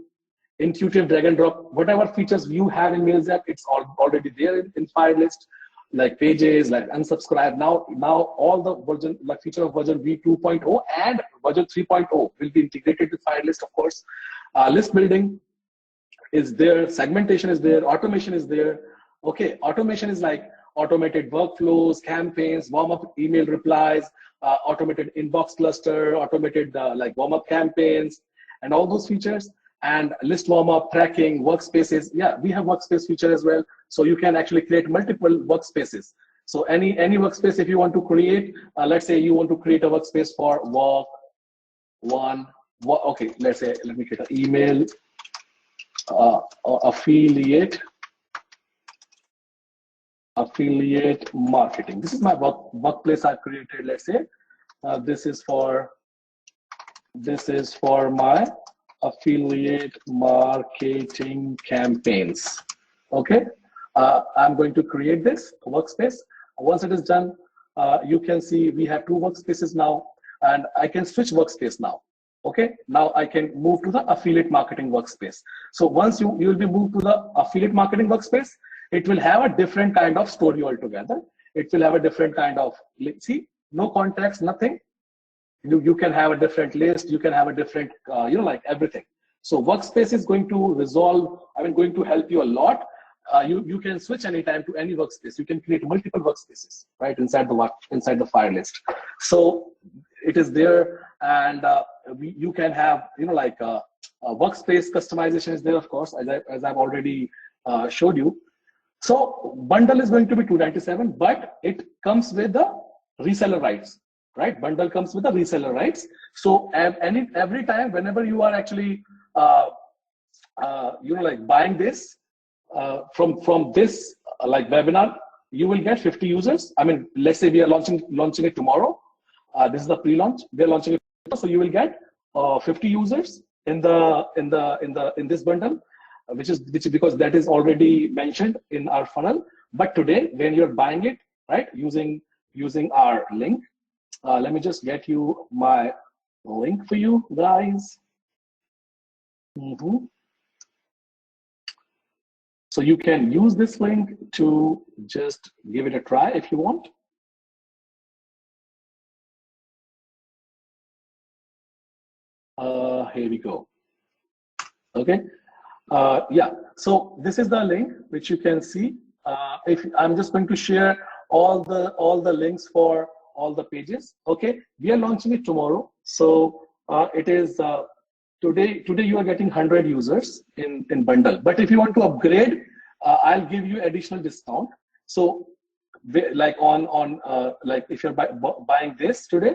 intuitive drag and drop. Whatever features you have in Mails app, it's already there in FireList. Like pages, like unsubscribe. Now all the version, feature of version V 2.0 and version 3.0 will be integrated with FireList, of course. List building is there, segmentation is there, automation is there. Okay, automation is like automated workflows, campaigns, warm-up email replies, automated inbox cluster, automated warm-up campaigns, and all those features. And list warm-up, tracking, workspaces. Yeah, we have workspace feature as well. So you can actually create multiple workspaces. So any workspace, if you want to create, let's say you want to create a workspace for work one. Okay, let me create an email affiliate marketing. This is my workplace I created. Let's say this is for my affiliate marketing campaigns. Okay, I'm going to create this workspace. Once it is done, you can see we have 2 workspaces now, and I can switch workspace now. Okay, now I can move to the affiliate marketing workspace. So once you will be moved to the affiliate marketing workspace, it will have a different kind of story altogether. It will have a different kind of, see, no contacts, nothing. You can have a different list, you can have a different, like everything. So workspace is going to resolve, going to help you a lot. You can switch anytime to any workspace. You can create multiple workspaces, right, inside the FireList. So it is there, and you can have, workspace customization is there, of course, as I've already showed you. So bundle is going to be $297, but it comes with the reseller rights, right? Bundle comes with the reseller rights. So every time, whenever you are actually, buying this from this webinar, you will get 50 users. Let's say we are launching it tomorrow. This is the pre-launch. We are launching it tomorrow, so you will get 50 users in this bundle. Which because that is already mentioned in our funnel. But today, when you're buying it, right, using our link, let me just get you my link for you guys. So you can use this link to just give it a try if you want. Here we go. Okay. Yeah, so this is the link which you can see. If I'm just going to share all the links for all the pages. Okay, we are launching it tomorrow. So it is today you are getting 100 users in bundle. But if you want to upgrade, I'll give you additional discount. So if you're buying this today,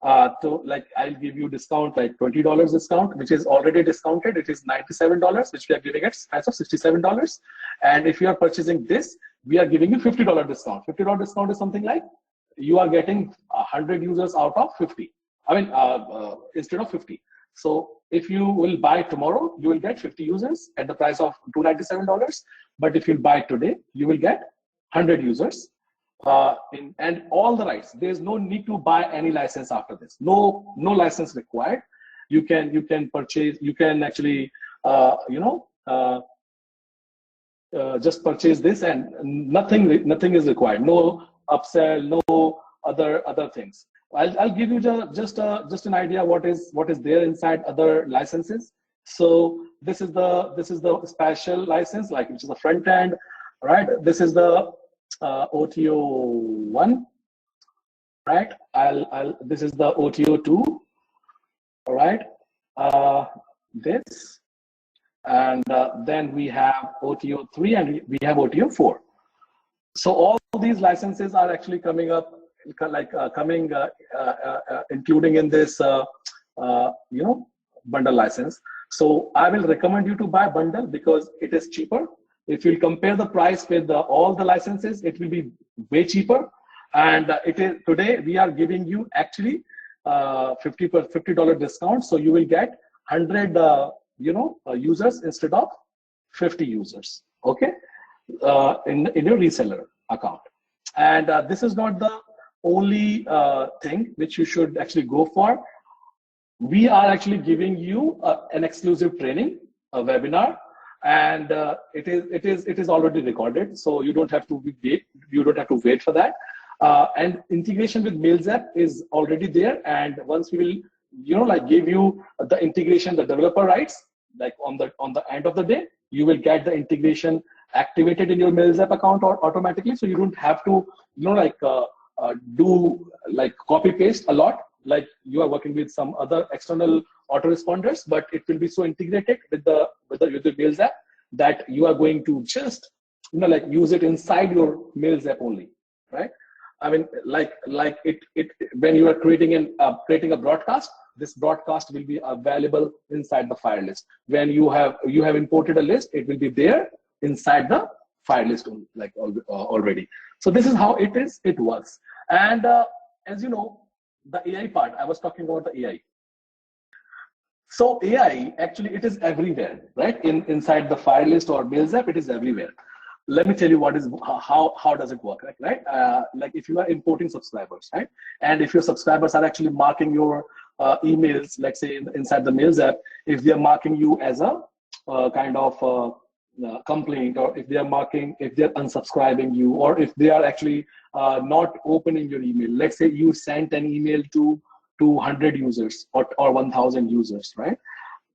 so I'll give you discount, like $20 discount, which is already discounted. It is $97, which we are giving at price of $67. And if you are purchasing this, we are giving you $50 discount. $50 discount is something like you are getting 100 users out of 50. Instead of 50. So if you will buy tomorrow, you will get 50 users at the price of $297. But if you buy today, you will get 100 users. And all the rights. There's no need to buy any license after this. No license required. You can purchase. You can actually just purchase this, and nothing is required. No upsell, no other things. I'll give you just an idea what is there inside other licenses. So this is the special license, which is the front end, right? This is the OTO1, right? This is the OTO2, all right? This, and then we have OTO3 and we have OTO4. So all these licenses are actually coming up, including in this, bundle license. So I will recommend you to buy bundle because it is cheaper. If you compare the price with all the licenses, it will be way cheaper. And today we are giving you actually $50 discount. So you will get 100 users instead of 50 users. Okay, in your reseller account. And this is not the only thing which you should actually go for. We are actually giving you an exclusive training, a webinar. And it is already recorded, so you don't have to wait for that. And integration with MailZap is already there. And once we will, give you the integration, the developer rights, on the end of the day, you will get the integration activated in your MailZap account automatically. So you don't have to, do copy paste a lot, like you are working with some other external autoresponders, but it will be so integrated with the MailZap that you are going to just use it inside your MailZap only, right? When you are creating a broadcast, this broadcast will be available inside the FireList. When you have imported a list, it will be there inside the FireList already. So this is how it works. And as you know, the AI part, I was talking about the AI. So AI, actually, it is everywhere, right? Inside the FireList or Mails app, it is everywhere. Let me tell you how does it work, right? Like if you are importing subscribers, right? And if your subscribers are actually marking your emails, let's say inside the Mails app, if they are marking you as a kind of complaint, or if they're unsubscribing you, or if they are actually not opening your email. Let's say you sent an email to 200 users or 1,000 users, right?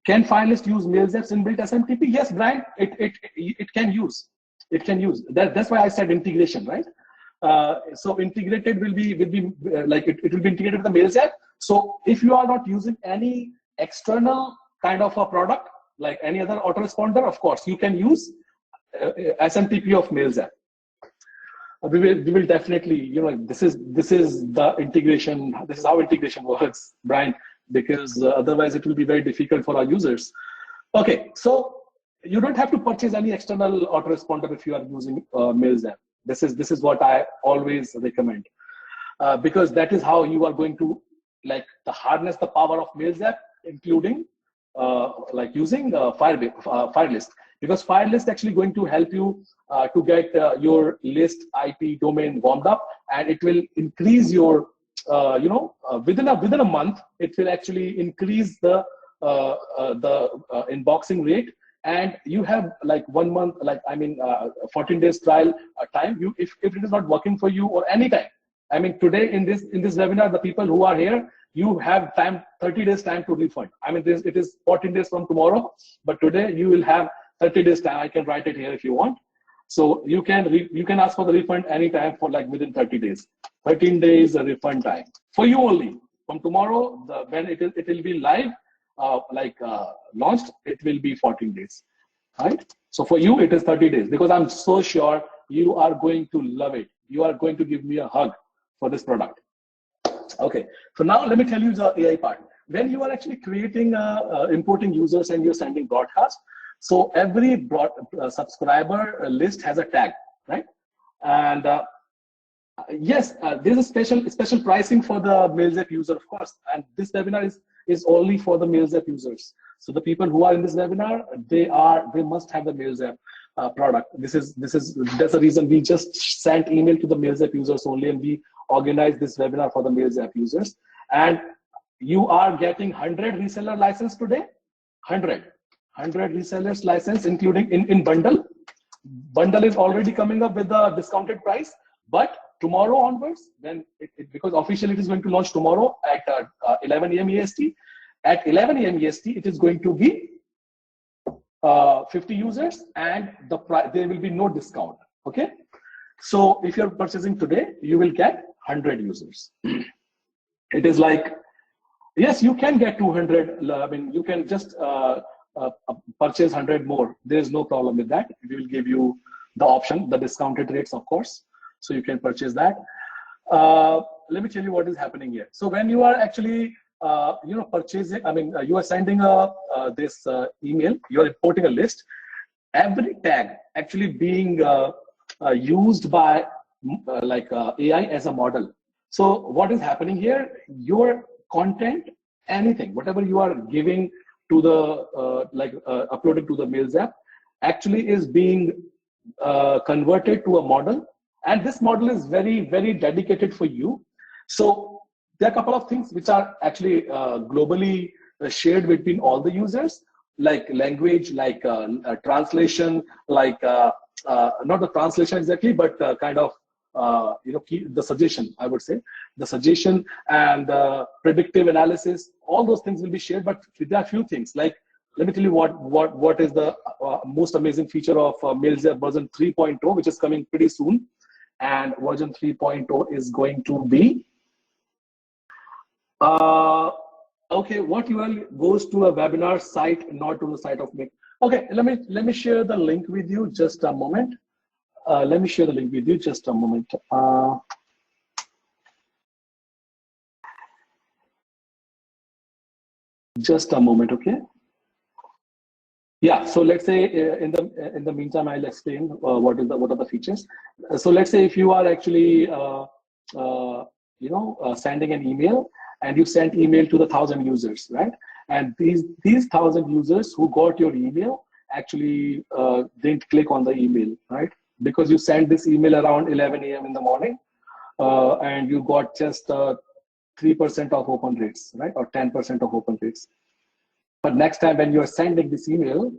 Can FireList use Mails app's inbuilt SMTP? Yes, Brian, it can use. It can use. That's why I said integration, right? So integrated will be like it will be integrated with the Mails app. So if you are not using any external kind of a product, like any other autoresponder, of course, you can use SMTP of Mails app. We will definitely, this is the integration. This is how integration works, Brian, because otherwise it will be very difficult for our users. Okay, so you don't have to purchase any external autoresponder if you are using Mails app. This is what I always recommend, because that is how you are going to harness the power of Mails app, including using FireList, because FireList actually going to help you to get your list IP domain warmed up, and it will increase your within a month it will actually increase the inboxing rate, and you have 1 month 14 days trial time. If it is not working for you or any time, I mean, today in this webinar, the people who are here, you have 30 days time to refund. I mean, it is 14 days from tomorrow, but today you will have 30 days time. I can write it here if you want. So you can ask for the refund anytime for within 30 days. 13 days refund time for you only. From tomorrow, when it will be live, launched, it will be 14 days, right? So for you, it is 30 days, because I'm so sure you are going to love it. You are going to give me a hug for this product. Okay, so now let me tell you the AI part. When you are actually creating, importing users and you're sending broadcast, so every subscriber list has a tag, right? And yes, there's a special pricing for the Mails app user, of course. And this webinar is only for the Mails app users. So the people who are in this webinar, they must have the Mails app product. That's the reason we just sent email to the Mails app users only, and we organized this webinar for the Mails app users. And you are getting 100 reseller license today. 100 resellers license, including in bundle. Bundle is already coming up with the discounted price, but tomorrow onwards, then because officially it is going to launch tomorrow at 11 a.m. EST. At 11 a.m. EST, it is going to be 50 users, and there will be no discount. Okay, so if you're purchasing today, you will get 100 users. It is yes, you can get 200. I mean, you can just purchase 100 more. There's no problem with that. We will give you the option, the discounted rates, of course, so you can purchase that. Let me tell you what is happening here. So when you are actually purchasing, I mean, you are sending this email, you are importing a list. Every tag actually being used by AI as a model. So what is happening here? Your content, anything, whatever you are giving to the uploading to the Mails app, actually is being converted to a model, and this model is very, very dedicated for you. So there are a couple of things which are actually globally shared between all the users, like language, like translation, like not the translation exactly, but kind of the suggestion, I would say, the suggestion and predictive analysis. All those things will be shared, but there are a few things. Like, let me tell you what is the most amazing feature of Mails app version 3.0, which is coming pretty soon. And version 3.0 is going to be okay, what URL goes to a webinar site, not to the site of me. Okay, let me share the link with you just a moment. Let me share the link with you just a moment. Just a moment, okay? Yeah, so let's say in the meantime, I'll explain what are the features. So let's say if you are actually sending an email, and you sent email to the 1,000 users, right? And these 1,000 users who got your email actually didn't click on the email, right? Because you sent this email around 11 a.m. in the morning, and you got just 3% of open rates, right? Or 10% of open rates. But next time when you are sending this email,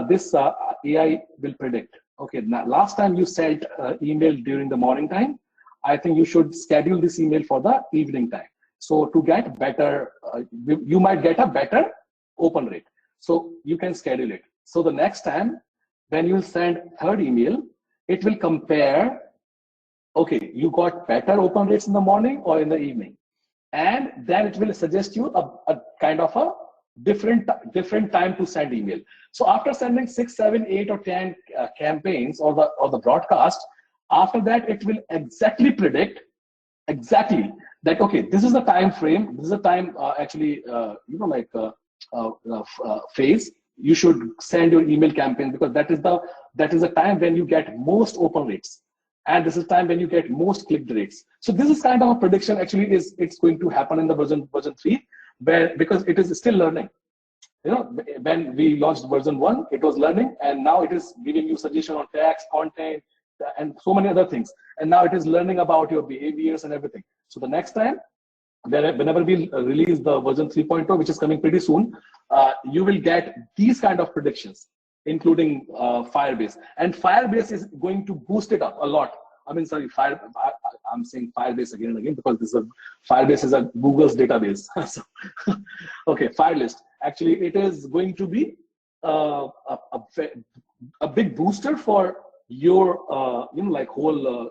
this AI will predict, okay, now, last time you sent email during the morning time, I think you should schedule this email for the evening time. So to get better, you might get a better open rate. So you can schedule it. So the next time when you send third email, it will compare, okay, you got better open rates in the morning or in the evening. And then it will suggest you a kind of a different time to send email. So after sending 6, 7, 8, or 10 campaigns or the broadcast, after that it will exactly predict that, okay, this is the time frame, this is the time phase you should send your email campaign, because that is the time when you get most open rates, and this is time when you get most click rates. So this is kind of a prediction. Actually, it's going to happen in the version 3, because it is still learning. When we launched version 1, it was learning, and now it is giving you suggestion on text, content, and so many other things. And now it is learning about your behaviors and everything. So the next time, whenever we release the version 3.0, which is coming pretty soon, you will get these kind of predictions, including Firebase. And Firebase is going to boost it up a lot. I mean, sorry, I'm saying Firebase again and again because Firebase is a Google's database. So, okay, FireList. Actually, it is going to be a big booster for your whole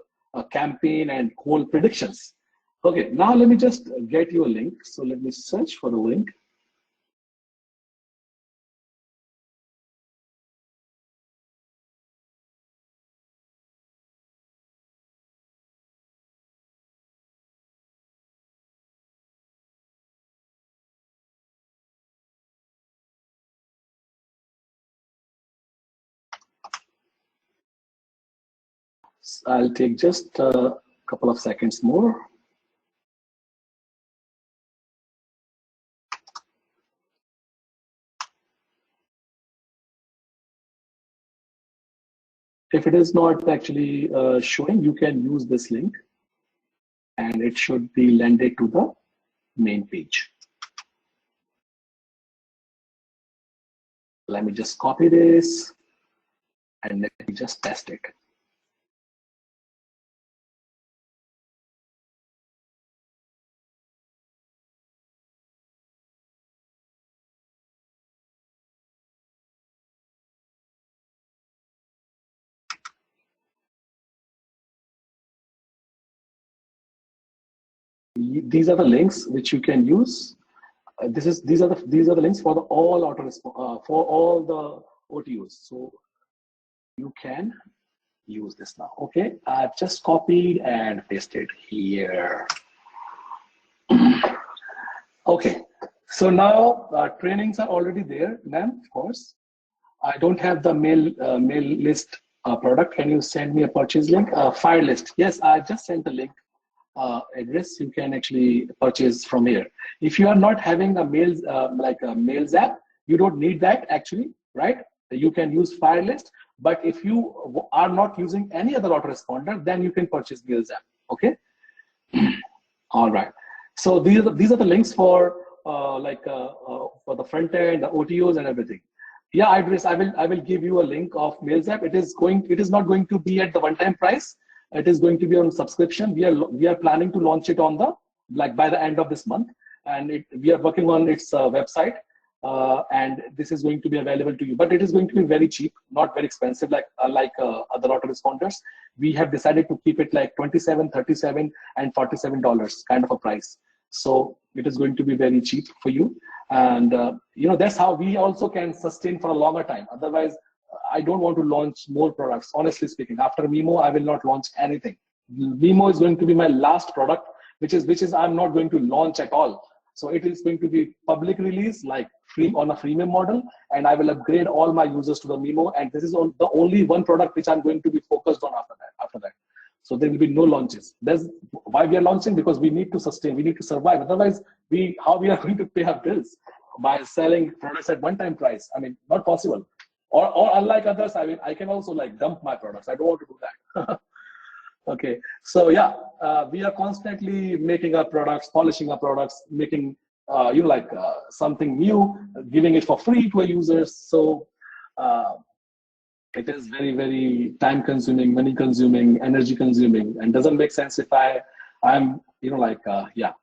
campaign and whole predictions. Okay, now let me just get you a link. So let me search for the link. I'll take just a couple of seconds more. If it is not actually showing, you can use this link, and it should be landed to the main page. Let me just copy this, and let me just test it. These are the links which you can use. These are the links for for all the OTUs. So you can use this now. Okay, I've just copied and pasted here. Okay, so now trainings are already there, ma'am. Of course, I don't have the mail list product. Can you send me a purchase link? FireList. Yes, I just sent the link address. You can actually purchase from here. If you are not having a mails like a mails app, you don't need that actually, right? You can use FireList. But if you are not using any other autoresponder, then you can purchase mails app. Okay. All right. So these are the links for for the front end, the OTOs, and everything. Yeah, Idris, I will give you a link of Mails app. It is not going to be at the one-time price. It is going to be on subscription. We are planning to launch it on by the end of this month, and we are working on its website, and this is going to be available to you. But it is going to be very cheap, not very expensive like other autoresponders. We have decided to keep it like $27, $37, and $47 kind of a price. So it is going to be very cheap for you, and that's how we also can sustain for a longer time. Otherwise, I don't want to launch more products. Honestly speaking, after Mimo, I will not launch anything. Mimo is going to be my last product, which is I'm not going to launch at all. So it is going to be public release, like free on a freemium model, and I will upgrade all my users to the Mimo. And this is the only one product which I'm going to be focused on after that. So there will be no launches. That's why we are launching, because we need to sustain, we need to survive. Otherwise, how we are going to pay our bills by selling products at one-time price? I mean, not possible. Or unlike others, I mean, I can also like dump my products. I don't want to do that. Okay, so yeah, we are constantly making our products, polishing our products, making something new, giving it for free to our users. So it is very, very time consuming, money consuming, energy consuming, and doesn't make sense if I'm yeah.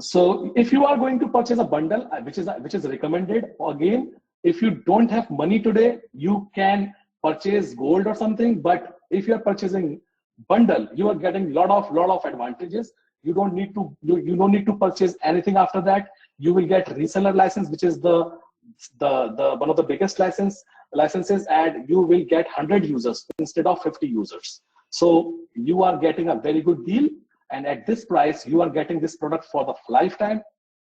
So if you are going to purchase a bundle, which is recommended, again, if you don't have money today, you can purchase gold or something. But if you are purchasing bundle, you are getting lot of advantages. You don't need to purchase anything after that. You will get reseller license, which is the one of the biggest licenses, and you will get 100 users instead of 50 users. So you are getting a very good deal, and at this price, you are getting this product for the lifetime.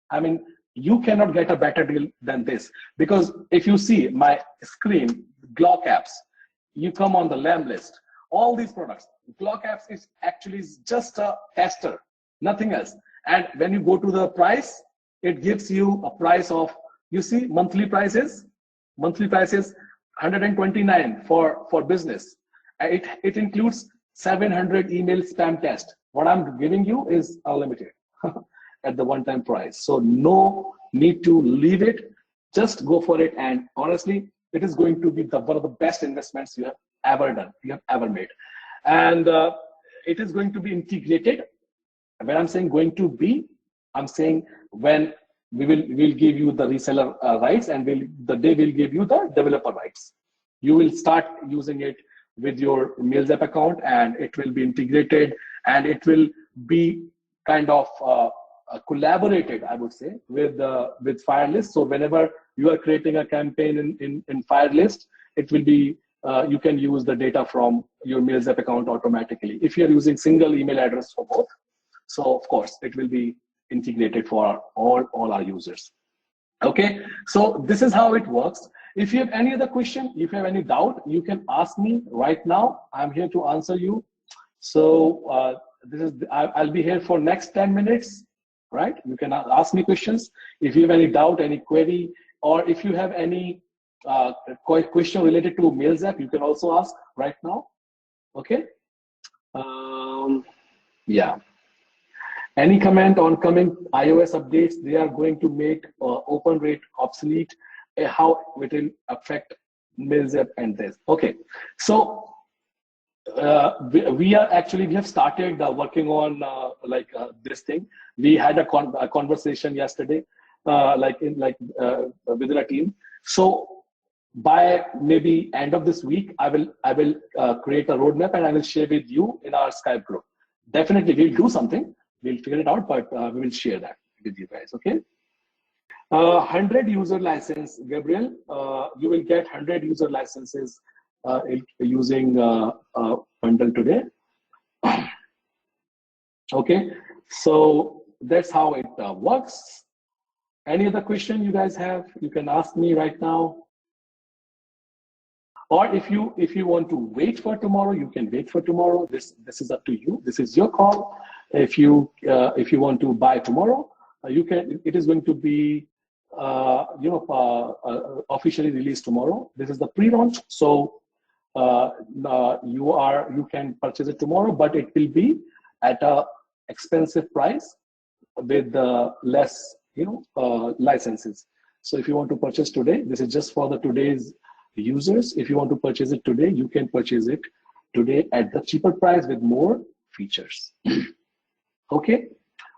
I mean, you cannot get a better deal than this, because if you see my screen, Glock apps, you come on the LAM list, all these products, Glock apps is actually just a tester, nothing else. And when you go to the price, it gives you a price of, you see, monthly prices 129 for business. It includes 700 email spam test. What I'm giving you is unlimited at the one-time price. So no need to leave it, just go for it. And honestly, it is going to be one of the best investments you have ever done, you have ever made. And it is going to be integrated. When I'm saying going to be, I'm saying when we'll give you the reseller rights, and the day we'll give you the developer rights. You will start using it with your MailZap account, and it will be integrated, and it will be kind of collaborated, I would say, with FireList. So whenever you are creating a campaign in FireList, it will be you can use the data from your MailZap account automatically. If you're using single email address for both, so of course it will be integrated for all our users. Okay, so this is how it works. If you have any other question, if you have any doubt, you can ask me right now. I'm here to answer you. So I'll be here for next 10 minutes, right? You can ask me questions. If you have any doubt, any query, or if you have any question related to MailZap, you can also ask right now. Okay. Yeah. Any comment on coming iOS updates? They are going to make open rate obsolete. How it will affect MailZap and this? Okay, so we have started working on this thing. We had a conversation yesterday, within a team. So by maybe end of this week, I will create a roadmap, and I will share with you in our Skype group. Definitely, we'll do something. We'll figure it out, but we will share that with you guys. Okay. 100 user license, Gabriel. You will get 100 user licenses using bundle today. Okay, so that's how it works. Any other question you guys have, you can ask me right now. Or if you want to wait for tomorrow, you can wait for tomorrow. This is up to you. This is your call. If you want to buy tomorrow, you can. It is going to be officially released tomorrow. This is the pre-launch, so you can purchase it tomorrow, but it will be at a expensive price with less licenses. So if you want to purchase today, this is just for the today's users. If you want to purchase it today, you can purchase it today at the cheaper price with more features. Okay.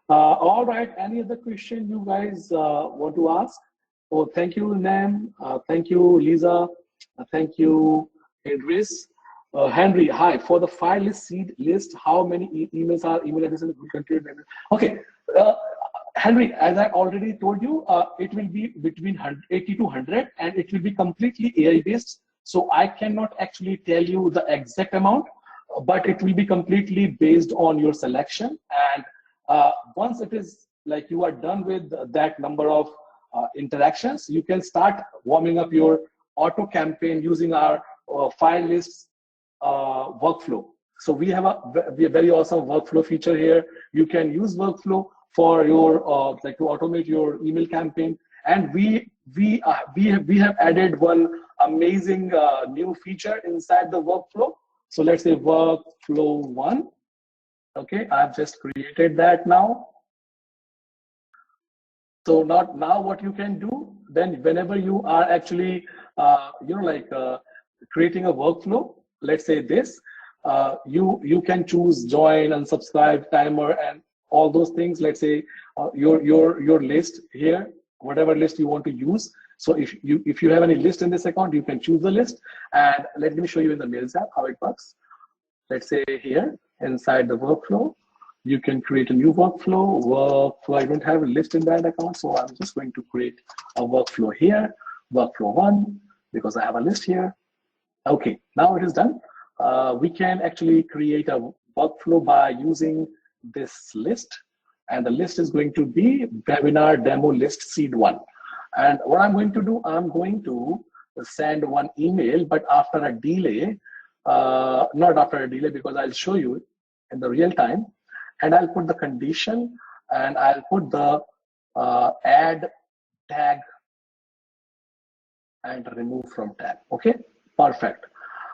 All right. Any other question you guys want to ask? Oh, thank you, Nam. Thank you, Lisa. Thank you, Idris. Henry, hi. For the FireList seed list, how many emails are email addresses? Okay. Henry, as I already told you, it will be between 80 to 100, and it will be completely AI based. So I cannot actually tell you the exact amount, but it will be completely based on your selection. And once it is like you are done with that number of interactions, you can start warming up your auto campaign using our FireList workflow. So we have a very awesome workflow feature here. You can use workflow for your like to automate your email campaign. And we have added one amazing new feature inside the workflow. So let's say workflow 1. Okay, I've just created that now. So now what you can do then, whenever you are actually creating a workflow, let's say this, you can choose join, unsubscribe, timer, and all those things. Let's say your list here, whatever list you want to use. So if you have any list in this account, you can choose the list. And let me show you in the Mails app how it works. Let's say here inside the workflow, you can create a new workflow. I don't have a list in that account, so I'm just going to create a workflow here, workflow 1, because I have a list here. Okay, now it is done. We can actually create a workflow by using this list, and the list is going to be webinar demo list seed 1. And what I'm going to do, I'm going to send one email, but after a delay, not after a delay, because I'll show you in the real time. And I'll put the condition, and I'll put the add tag and remove from tag. Okay, perfect.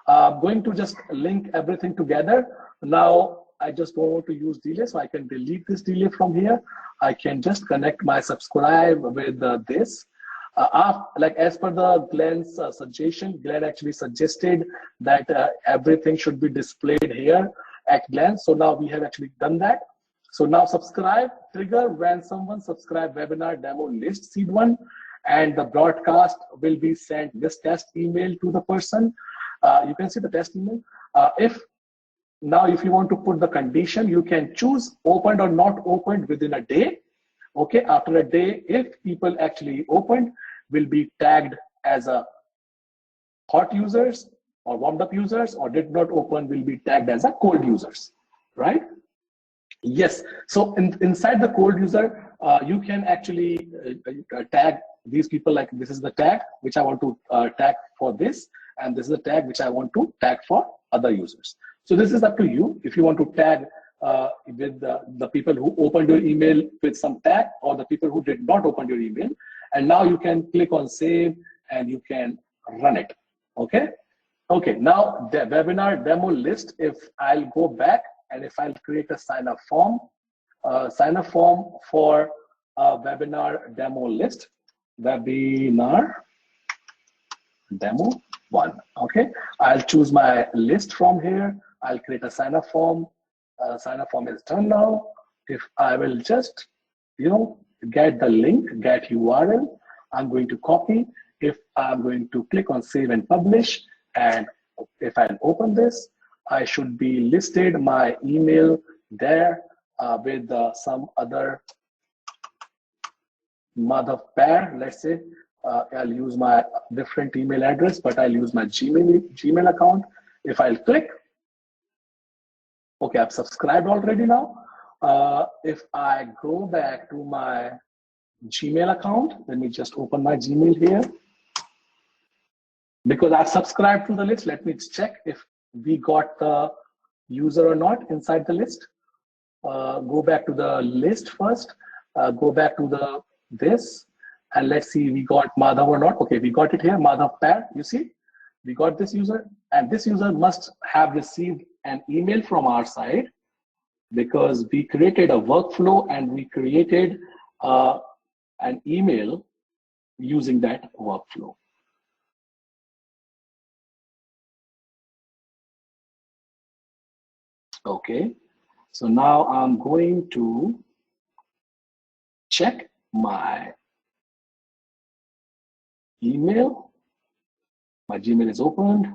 I'm going to just link everything together. Now, I just don't want to use delay, so I can delete this delay from here. I can just connect my subscribe with this. Like as per the Glenn's suggestion, Glenn actually suggested that everything should be displayed here at Glenn. So now we have actually done that. So now subscribe trigger when someone subscribe webinar demo list seed 1, and the broadcast will be sent this test email to the person. You can see the test email. If you want to put the condition, you can choose opened or not opened within a day. Okay, after a day, if people actually opened, will be tagged as a hot users or warmed up users, or did not open, will be tagged as a cold users, right? Yes. So inside the cold user, you can actually tag these people, like this is the tag which I want to tag for this, and this is the tag which I want to tag for other users. So this is up to you if you want to tag with the people who opened your email with some tag, or the people who did not open your email. And now you can click on save and you can run it. Okay. Okay. Now the webinar demo list, if I'll go back and if I'll create a sign up form for a webinar demo list, webinar demo 1. Okay. I'll choose my list from here. I'll create a sign up form. Sign up form is done now. If I will just, get the link, get URL, I'm going to copy. If I'm going to click on save and publish, and if I open this, I should be listed my email there with some other Madhav pair. Let's say I'll use my different email address, but I'll use my Gmail account. If I'll click, okay, I've subscribed already now. If I go back to my Gmail account, let me just open my Gmail here. Because I've subscribed to the list, let me check if we got the user or not inside the list. Go back to the list first. Go back to this, and let's see we got Madhav or not. Okay, we got it here, Madhav pair. You see, we got this user, and this user must have received an email from our side, because we created a workflow and we created an email using that workflow. Okay, so now I'm going to check my email. My Gmail is opened.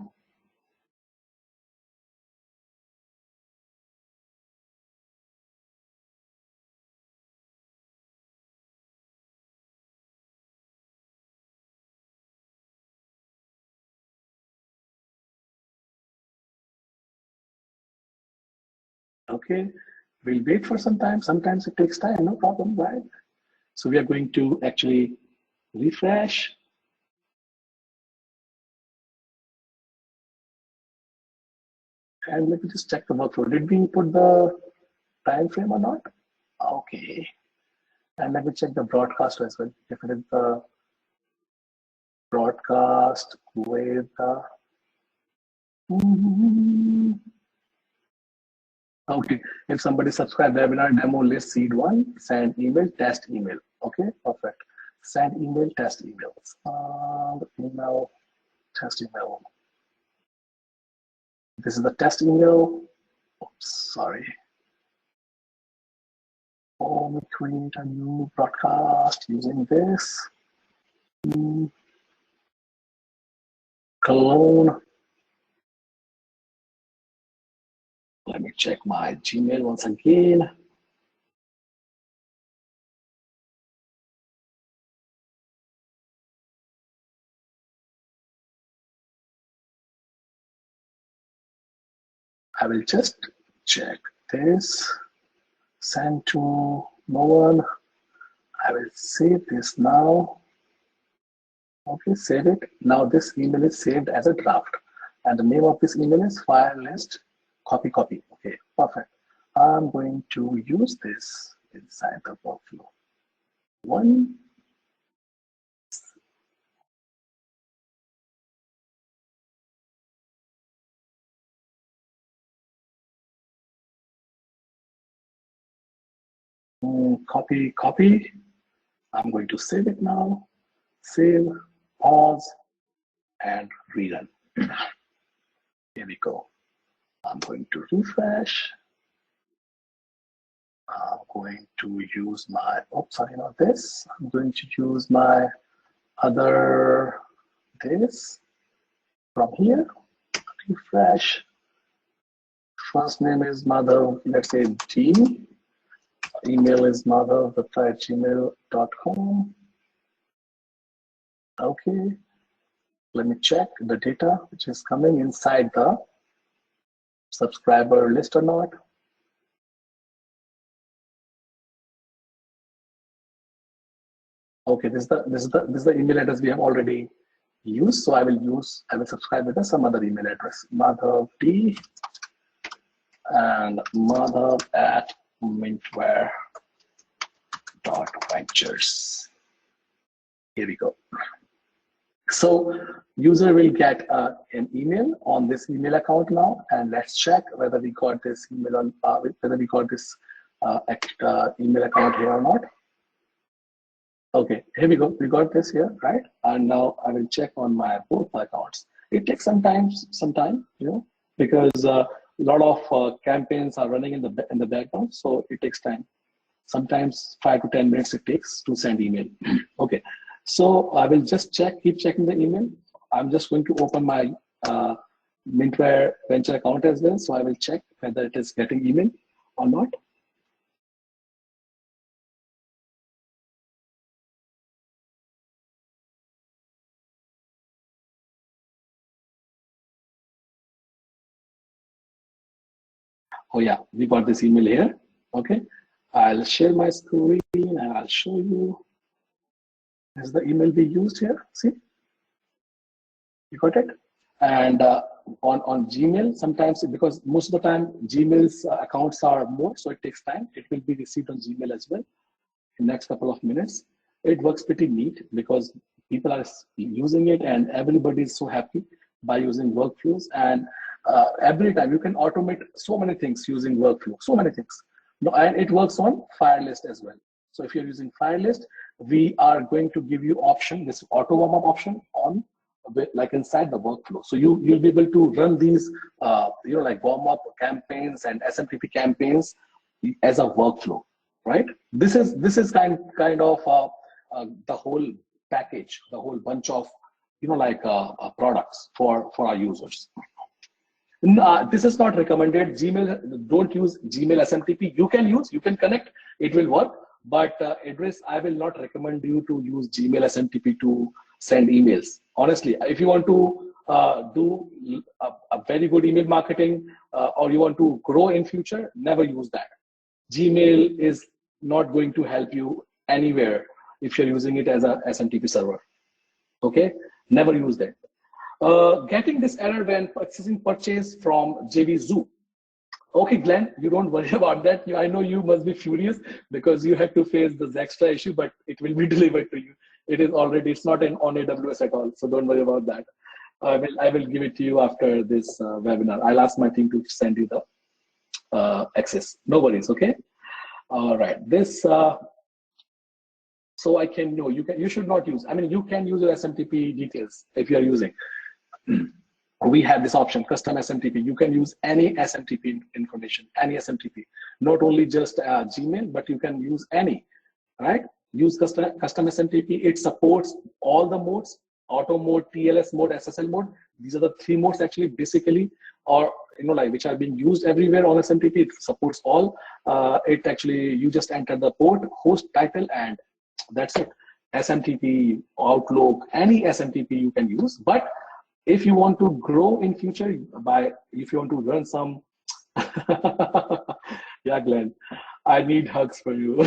Okay, We'll wait for some time. Sometimes it takes time, no problem, right? So we are going to actually refresh. And let me just check the workflow. Did we put the time frame or not? Okay. And let me check the broadcast as well. If it is the broadcast with the okay. If somebody subscribed webinar demo list seed one, send email, test email. Okay, perfect. Send email, test emails. Email, test email. This is the test email. Oops, sorry. Let me create a new broadcast using this. Clone. Let me check my Gmail once again. I will just check this. Send to no one. I will save this now. Okay, save it. Now this email is saved as a draft. And the name of this email is FireList copy. Okay, perfect. I'm going to use this inside the workflow. One. Copy. I'm going to save it now. Save, pause, and rerun. Here we go. I'm going to refresh. I'm going to use my, oops, sorry, not this. I'm going to use my other this from here. Refresh. First name is mother, let's say G. Email is mother@gmail.com. Okay. Let me check the data which is coming inside the subscriber list or not. Okay, this is the email address we have already used. So I will subscribe with some other email address. Mother D and mother@mintware.ventures. Here we go. So user will get an email on this email account now, and let's check whether we got this email on whether we got this email account here or not. Okay, here we go. We got this here, right? And now I will check on my both accounts. It takes some time, because a lot of campaigns are running in the background, so it takes time. Sometimes 5 to 10 minutes it takes to send email. Okay, so I will just keep checking the email. I'm just going to open my Mintware venture account as well, so I will check whether it is getting email or not. Oh yeah, we got this email here. Okay, I'll share my screen and I'll show you. This is the email we used here. See, you got it. And on Gmail, sometimes because most of the time Gmail's accounts are more, so it takes time. It will be received on Gmail as well in the next couple of minutes. It works pretty neat because people are using it and everybody is so happy by using workflows. And every time you can automate so many things using workflow, so many things. And it works on FireList as well. So if you're using FireList, we are going to give you option, this auto warm-up option on like inside the workflow. So you'll be able to run these, like warm-up campaigns and SMTP campaigns as a workflow, right? This is kind of the whole package, the whole bunch of products for our users. This is not recommended. Gmail, don't use Gmail SMTP. You can connect, it will work. But Idris, I will not recommend you to use Gmail SMTP to send emails. Honestly, if you want to do a very good email marketing or you want to grow in future, never use that. Gmail is not going to help you anywhere if you're using it as a SMTP server. Okay, never use that. Getting this error when accessing purchase from JV Zoo. Okay, Glenn, you don't worry about that. I know you must be furious because you have to face this extra issue, but it will be delivered to you. It is already, it's not on AWS at all, so don't worry about that. I will give it to you after this webinar. I'll ask my team to send you the access. No worries, okay? All right, this, so I can know, you should not use, I mean, you can use your SMTP details if you're using. We have this option, custom SMTP. You can use any SMTP information, any SMTP, not only just Gmail, but you can use any, right? Use custom SMTP. It supports all the modes, auto mode, TLS mode, SSL mode. These are the 3 modes actually, basically, or like which are being used everywhere on SMTP. It supports all. It actually, you just enter the port, host title, and that's it. SMTP, Outlook, any SMTP you can use. But if you want to grow in future if you want to run some, yeah, Glenn, I need hugs for you.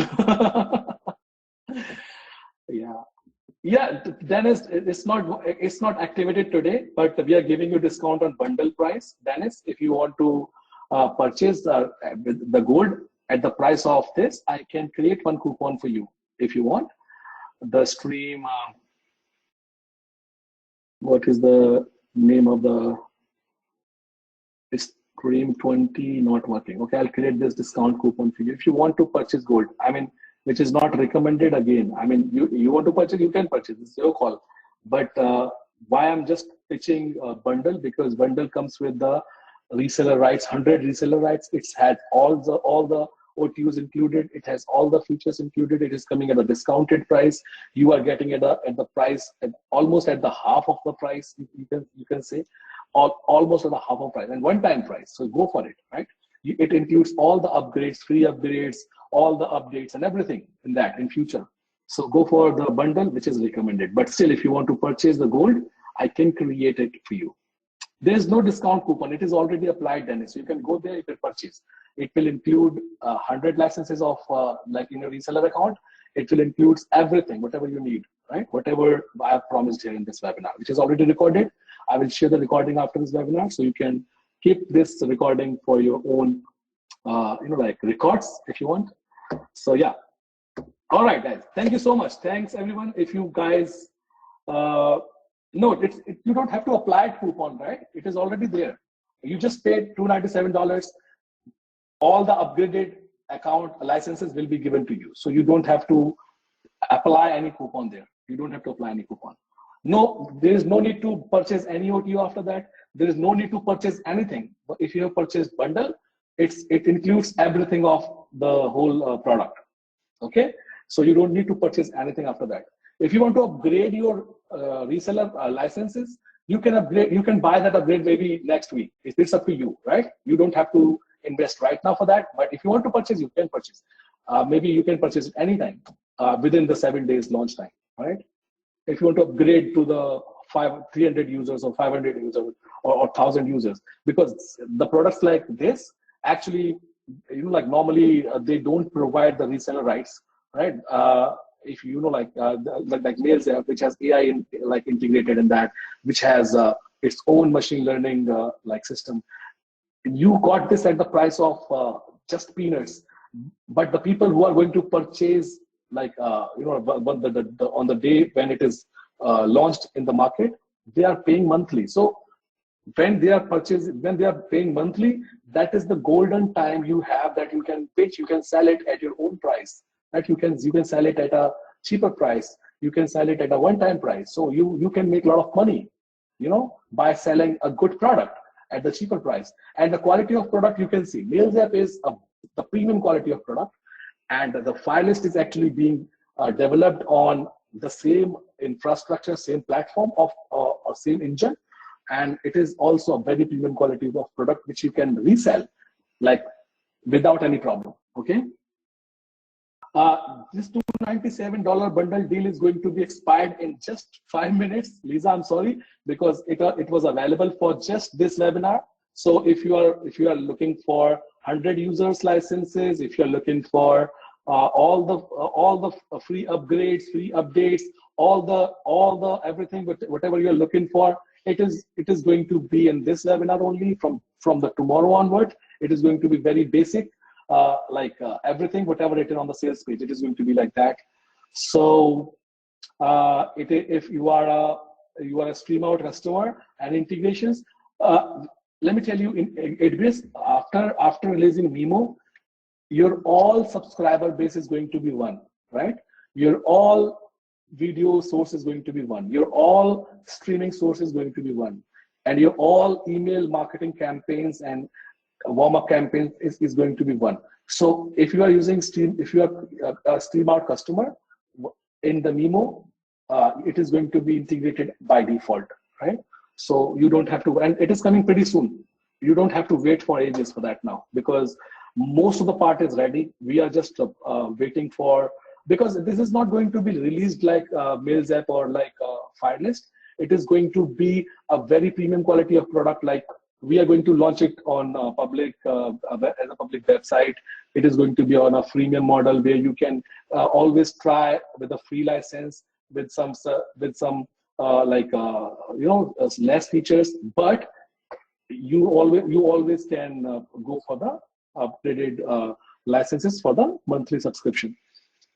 Yeah, Dennis, it's not activated today, but we are giving you discount on bundle price. Dennis, if you want to purchase the gold at the price of this, I can create one coupon for you if you want. The stream. What is the name of the stream 20 not working? Okay, I'll create this discount coupon for you if you want to purchase gold. I mean, which is not recommended again. I mean, you want to purchase, you can purchase. It's your call. But why I'm just pitching a bundle, because bundle comes with the reseller rights, 100 reseller rights. It's had all the OTUs included. It has all the features included. It is coming at a discounted price. You are getting at the price almost at the half of the price. You can say almost at the half of price and one-time price. So go for it, right? It includes all the upgrades, free upgrades, all the updates and everything in that in future. So go for the bundle, which is recommended. But still, if you want to purchase the gold, I can create it for you. There is no discount coupon. It is already applied, Dennis. So you can go there, you can purchase. It will include 100 licenses of like in your reseller account. It will include everything, whatever you need, right? Whatever I have promised here in this webinar, which is already recorded. I will share the recording after this webinar, so you can keep this recording for your own, like records if you want. So yeah. All right, guys. Thank you so much. Thanks, everyone. If you guys, no, you don't have to apply coupon, right? It is already there. You just paid $297. All the upgraded account licenses will be given to you. So you don't have to apply any coupon there. You don't have to apply any coupon. No, there is no need to purchase any OTU after that. There is no need to purchase anything. But if you have purchased bundle, it includes everything of the whole product. Okay, so you don't need to purchase anything after that. If you want to upgrade your reseller licenses, you can upgrade. You can buy that upgrade maybe next week. It's up to you, right? You don't have to invest right now for that. But if you want to purchase, you can purchase. Maybe you can purchase it anytime within the 7 days launch time, right? If you want to upgrade to the 300 users or 500 users or 1,000 users, because the products like this actually, like normally they don't provide the reseller rights, right? If like Mails app, which has AI integrated in that, which has its own machine learning like system. You got this at the price of just peanuts, but the people who are going to purchase on the day when it is launched in the market, they are paying monthly. So when they are paying monthly, that is the golden time you have that you can pitch. You can sell it at your own price. That you can sell it at a cheaper price. You can sell it at a one-time price. So you can make a lot of money, by selling a good product at the cheaper price. And the quality of product, you can see Mails app is the premium quality of product. And the FireList is actually being developed on the same infrastructure, same platform or same engine. And it is also a very premium quality of product, which you can resell without any problem, okay? This $297 bundle deal is going to be expired in just 5 minutes. Lisa, I'm sorry, because it was available for just this webinar. So if you are looking for 100 users licenses, if you're looking for all the free upgrades, free updates, all the everything, whatever you're looking for, it is going to be in this webinar only. From the tomorrow onward, it is going to be very basic, everything, whatever written on the sales page, it is going to be like that. So if you are a stream out customer and integrations, let me tell you, in AWS, after releasing Mimo, your all subscriber base is going to be one, right? Your all video source is going to be one. Your all streaming source is going to be one. And your all email marketing campaigns and warm-up campaigns is going to be one. So if you are using Stream, if you are a Stream Out customer, in the Mimo, it is going to be integrated by default, right? So you don't have to, and it is coming pretty soon. You don't have to wait for ages for that now, because most of the part is ready. We are just waiting for, because this is not going to be released like Mails app or like FireList. It is going to be a very premium quality of product. Like, we are going to launch it on public as a public website. It is going to be on a freemium model where you can always try with a free license with some less features, but you always can go for the upgraded licenses for the monthly subscription.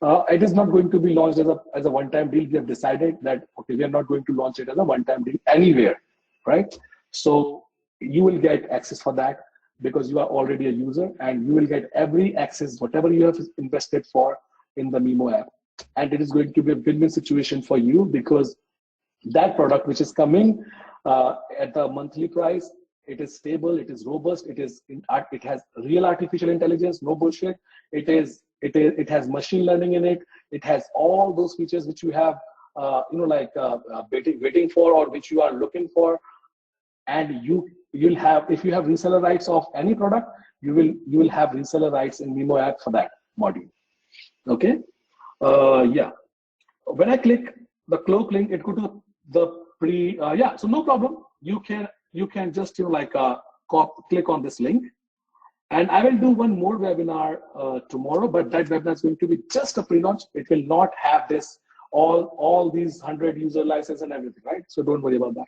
It is not going to be launched as a one-time deal. We have decided that, okay, we are not going to launch it as a one-time deal anywhere, right? So you will get access for that because you are already a user, and you will get every access, whatever you have invested for in the Mimo app. And it is going to be a win-win situation for you, because that product which is coming at the monthly price, it is stable, it is robust, it has real artificial intelligence, no bullshit. It has machine learning in it. It has all those features which you have, waiting for, or which you are looking for. And you'll have, if you have reseller rights of any product, you will have reseller rights in Mimo app for that module. Okay. Yeah. When I click the cloak link, it go to the so no problem. You can just click on this link. And I will do one more webinar tomorrow, but that webinar is going to be just a pre-launch. It will not have this all these 100 user license and everything, right? So don't worry about that.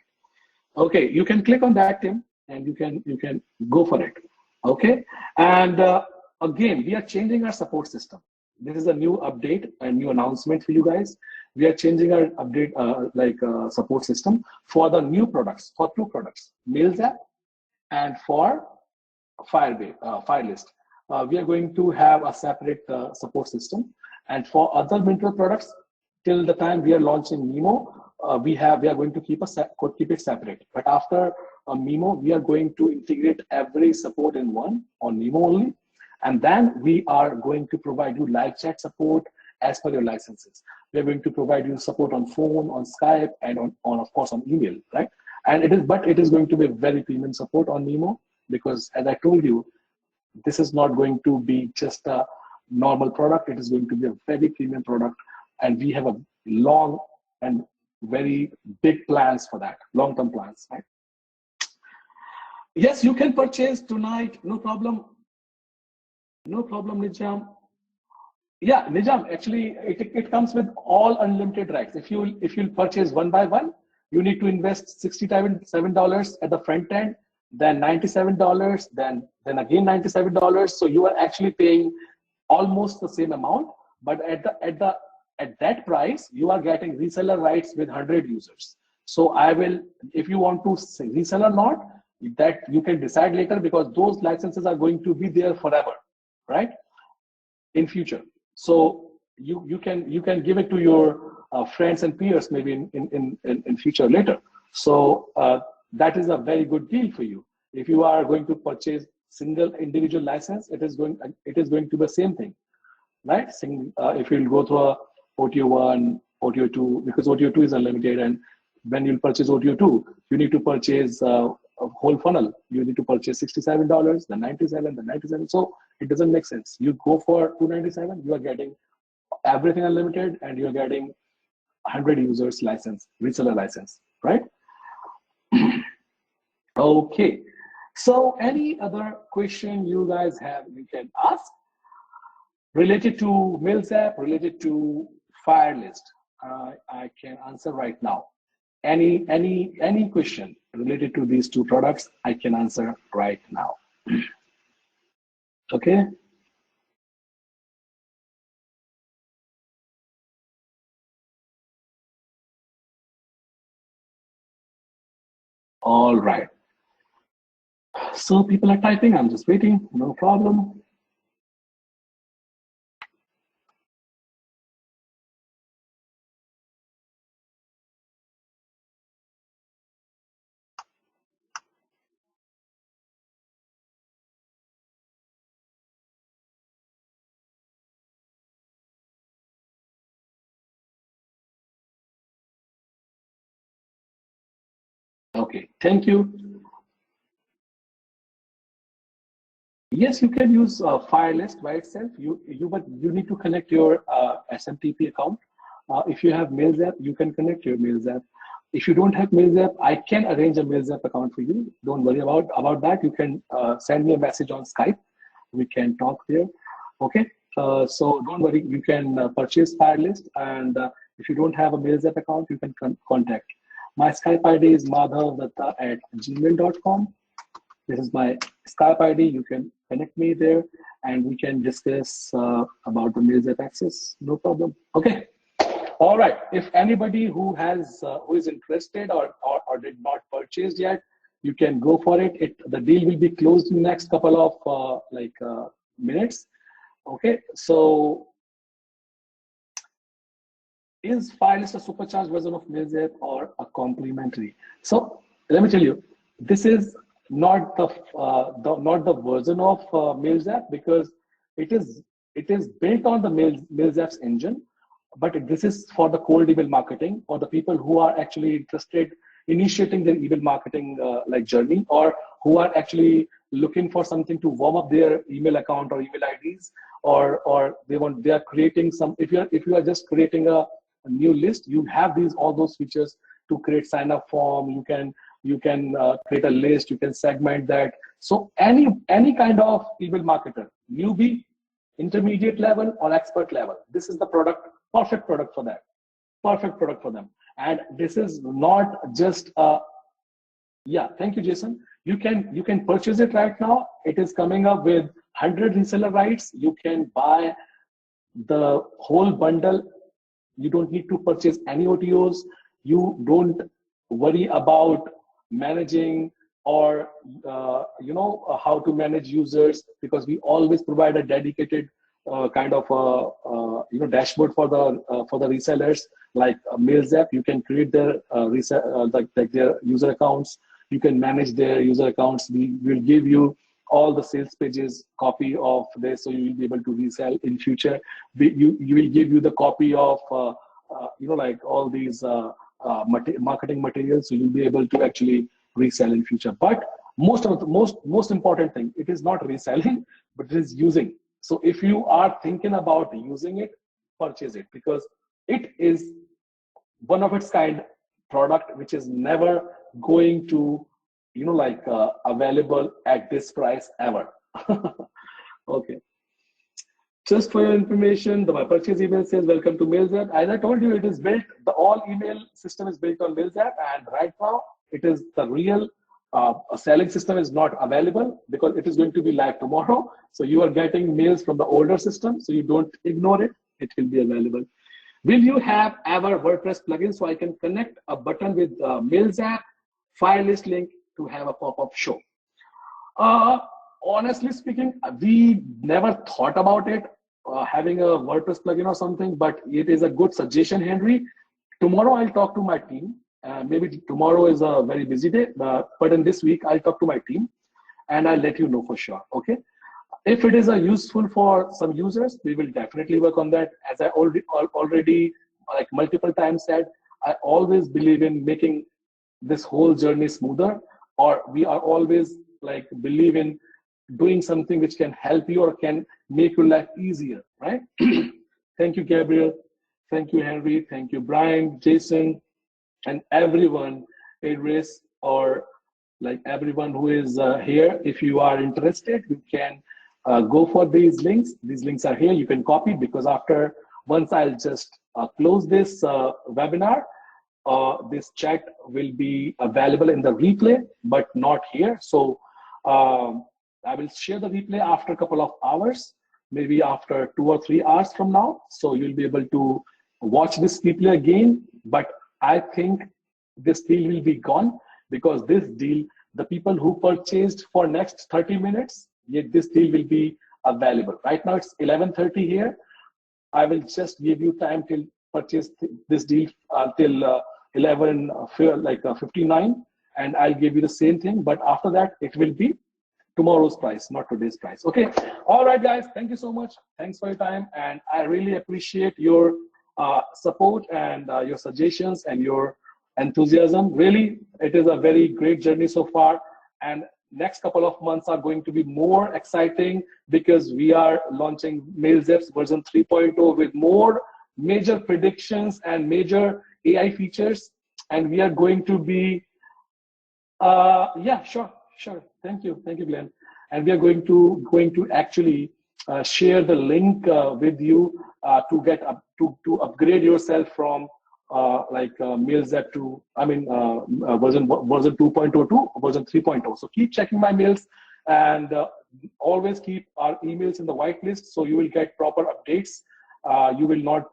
Okay, you can click on that, Tim, and you can go for it. Okay, and again, we are changing our support system. This is a new update, a new announcement for you guys. We are changing our update support system for the new products, for two products, Mails app and for FireList. We are going to have a separate support system, and for other Minter products, till the time we are launching Mimo, we are going to keep it separate. But after Mimo, we are going to integrate every support in one on Mimo only, and then we are going to provide you live chat support as per your licenses. We are going to provide you support on phone, on Skype, and on of course on email, right? And it is going to be very premium support on Mimo, because as I told you, this is not going to be just a normal product. It is going to be a very premium product, and we have a long and very big plans for that, long-term plans, right? Yes, you can purchase tonight, no problem. No problem, Nijam. Yeah, Nijam, actually, it comes with all unlimited rights. If you purchase one by one, you need to invest $67 at the front end, then $97, then again $97. So you are actually paying almost the same amount, but at that price, you are getting reseller rights with 100 users. So if you want to resell or not, that you can decide later, because those licenses are going to be there forever, right? In future. So you can give it to your friends and peers maybe in future later. So that is a very good deal for you. If you are going to purchase single individual license, it is going to be the same thing, right? If you'll go through a OTO1, OTO2, because OTO2 is unlimited, and when you'll purchase OTO2, you need to purchase a whole funnel. You need to purchase $67, then $97, then $97. So it doesn't make sense. You go for $297, you are getting everything unlimited, and you are getting 100 users license, reseller license, right? Okay. So any other question you guys have, you can ask related to Mails app, related to FireList. I can answer right now. Any question related to these two products, I can answer right now. Okay. All right. So people are typing. I'm just waiting. No problem. Okay. Thank you. Yes, you can use FireList by itself. But you need to connect your SMTP account. If you have Mails app, you can connect your Mails app. If you don't have Mails app, I can arrange a Mails app account for you. Don't worry about that. You can send me a message on Skype. We can talk there. Okay. So don't worry. You can purchase FireList, and if you don't have a Mails app account, you can contact. My Skype ID is madhavdatta@gmail.com. This is my Skype ID. You can connect me there and we can discuss about the Mails app access. No problem. Okay. All right. If anybody who is interested or did not purchase yet, you can go for it. The deal will be closed in the next couple of minutes. Okay. So is FireList a supercharged version of Mails app or a complementary? So let me tell you, this is not the version of Mails app, because it is built on the Mails app's engine, but this is for the cold email marketing, or the people who are actually interested initiating their email marketing journey, or who are actually looking for something to warm up their email account or email IDs, or they are creating some. If you are just creating a new list, you have all those features to create sign up form. You can create a list. You can segment that. So any kind of email marketer, newbie, intermediate level, or expert level, this is the perfect product for that. Perfect product for them. And this is not just thank you, Jason. You can purchase it right now. It is coming up with 100 reseller rights. You can buy the whole bundle. You don't need to purchase any OTOs. You don't worry about managing or how to manage users, because we always provide a dedicated kind of dashboard for the resellers, like Mails app. You can create their their user accounts. You can manage their user accounts. We will give you all the sales pages copy of this, so you will be able to resell in future. You will give you the copy of all these marketing materials, so you'll be able to actually resell in future. But most important thing, it is not reselling, but it is using. So if you are thinking about using it, purchase it, because it is one of its kind product which is never going to available at this price ever. Okay. Just for your information, my purchase email says, welcome to Mails app. As I told you, it is built, the all email system is built on Mails app, and right now it is the real selling system is not available, because it is going to be live tomorrow. So you are getting mails from the older system, so you don't ignore it. It will be available. Will you have ever WordPress plugin so I can connect a button with Mails app, FireList link to have a pop-up show? Honestly speaking, we never thought about it, having a WordPress plugin or something, but it is a good suggestion, Henry. Tomorrow I'll talk to my team. Maybe tomorrow is a very busy day, but in this week I'll talk to my team and I'll let you know for sure. Okay. If it is useful for some users, we will definitely work on that. As I already like multiple times said, I always believe in making this whole journey smoother, or we are always believe in doing something which can help you or can make your life easier, right? Thank you, Gabriel. Thank you, Henry. Thank you, Brian, Jason, and everyone, Idris, or like everyone who is here, if you are interested, you can go for these links. These links are here. You can copy, because after, once I'll just close this webinar, this chat will be available in the replay, but not here. So I will share the replay after a couple of hours, maybe after 2 or 3 hours from now. So you'll be able to watch this replay again. But I think this deal will be gone, because this deal, the people who purchased for next 30 minutes, yet this deal will be available. Right now it's 11:30 here. I will just give you time till purchase this deal till 59, and I'll give you the same thing. But after that, it will be tomorrow's price, not today's price. Okay. All right, guys. Thank you so much. Thanks for your time, and I really appreciate your support and your suggestions and your enthusiasm. Really, it is a very great journey so far, and next couple of months are going to be more exciting, because we are launching MailZeps version 3.0 with more major predictions and major AI features, and we are going to be yeah, sure. Thank you, Glenn. And we are going to actually share the link with you to get up to upgrade yourself from MailZep to, version 2.0 to version 3.0. So keep checking my mails, and always keep our emails in the whitelist, so you will get proper updates. You will not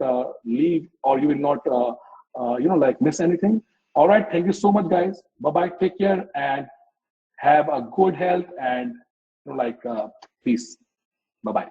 leave, or you will not miss anything. All right, thank you so much, guys. Bye-bye, take care, and have a good health, and peace. Bye-bye.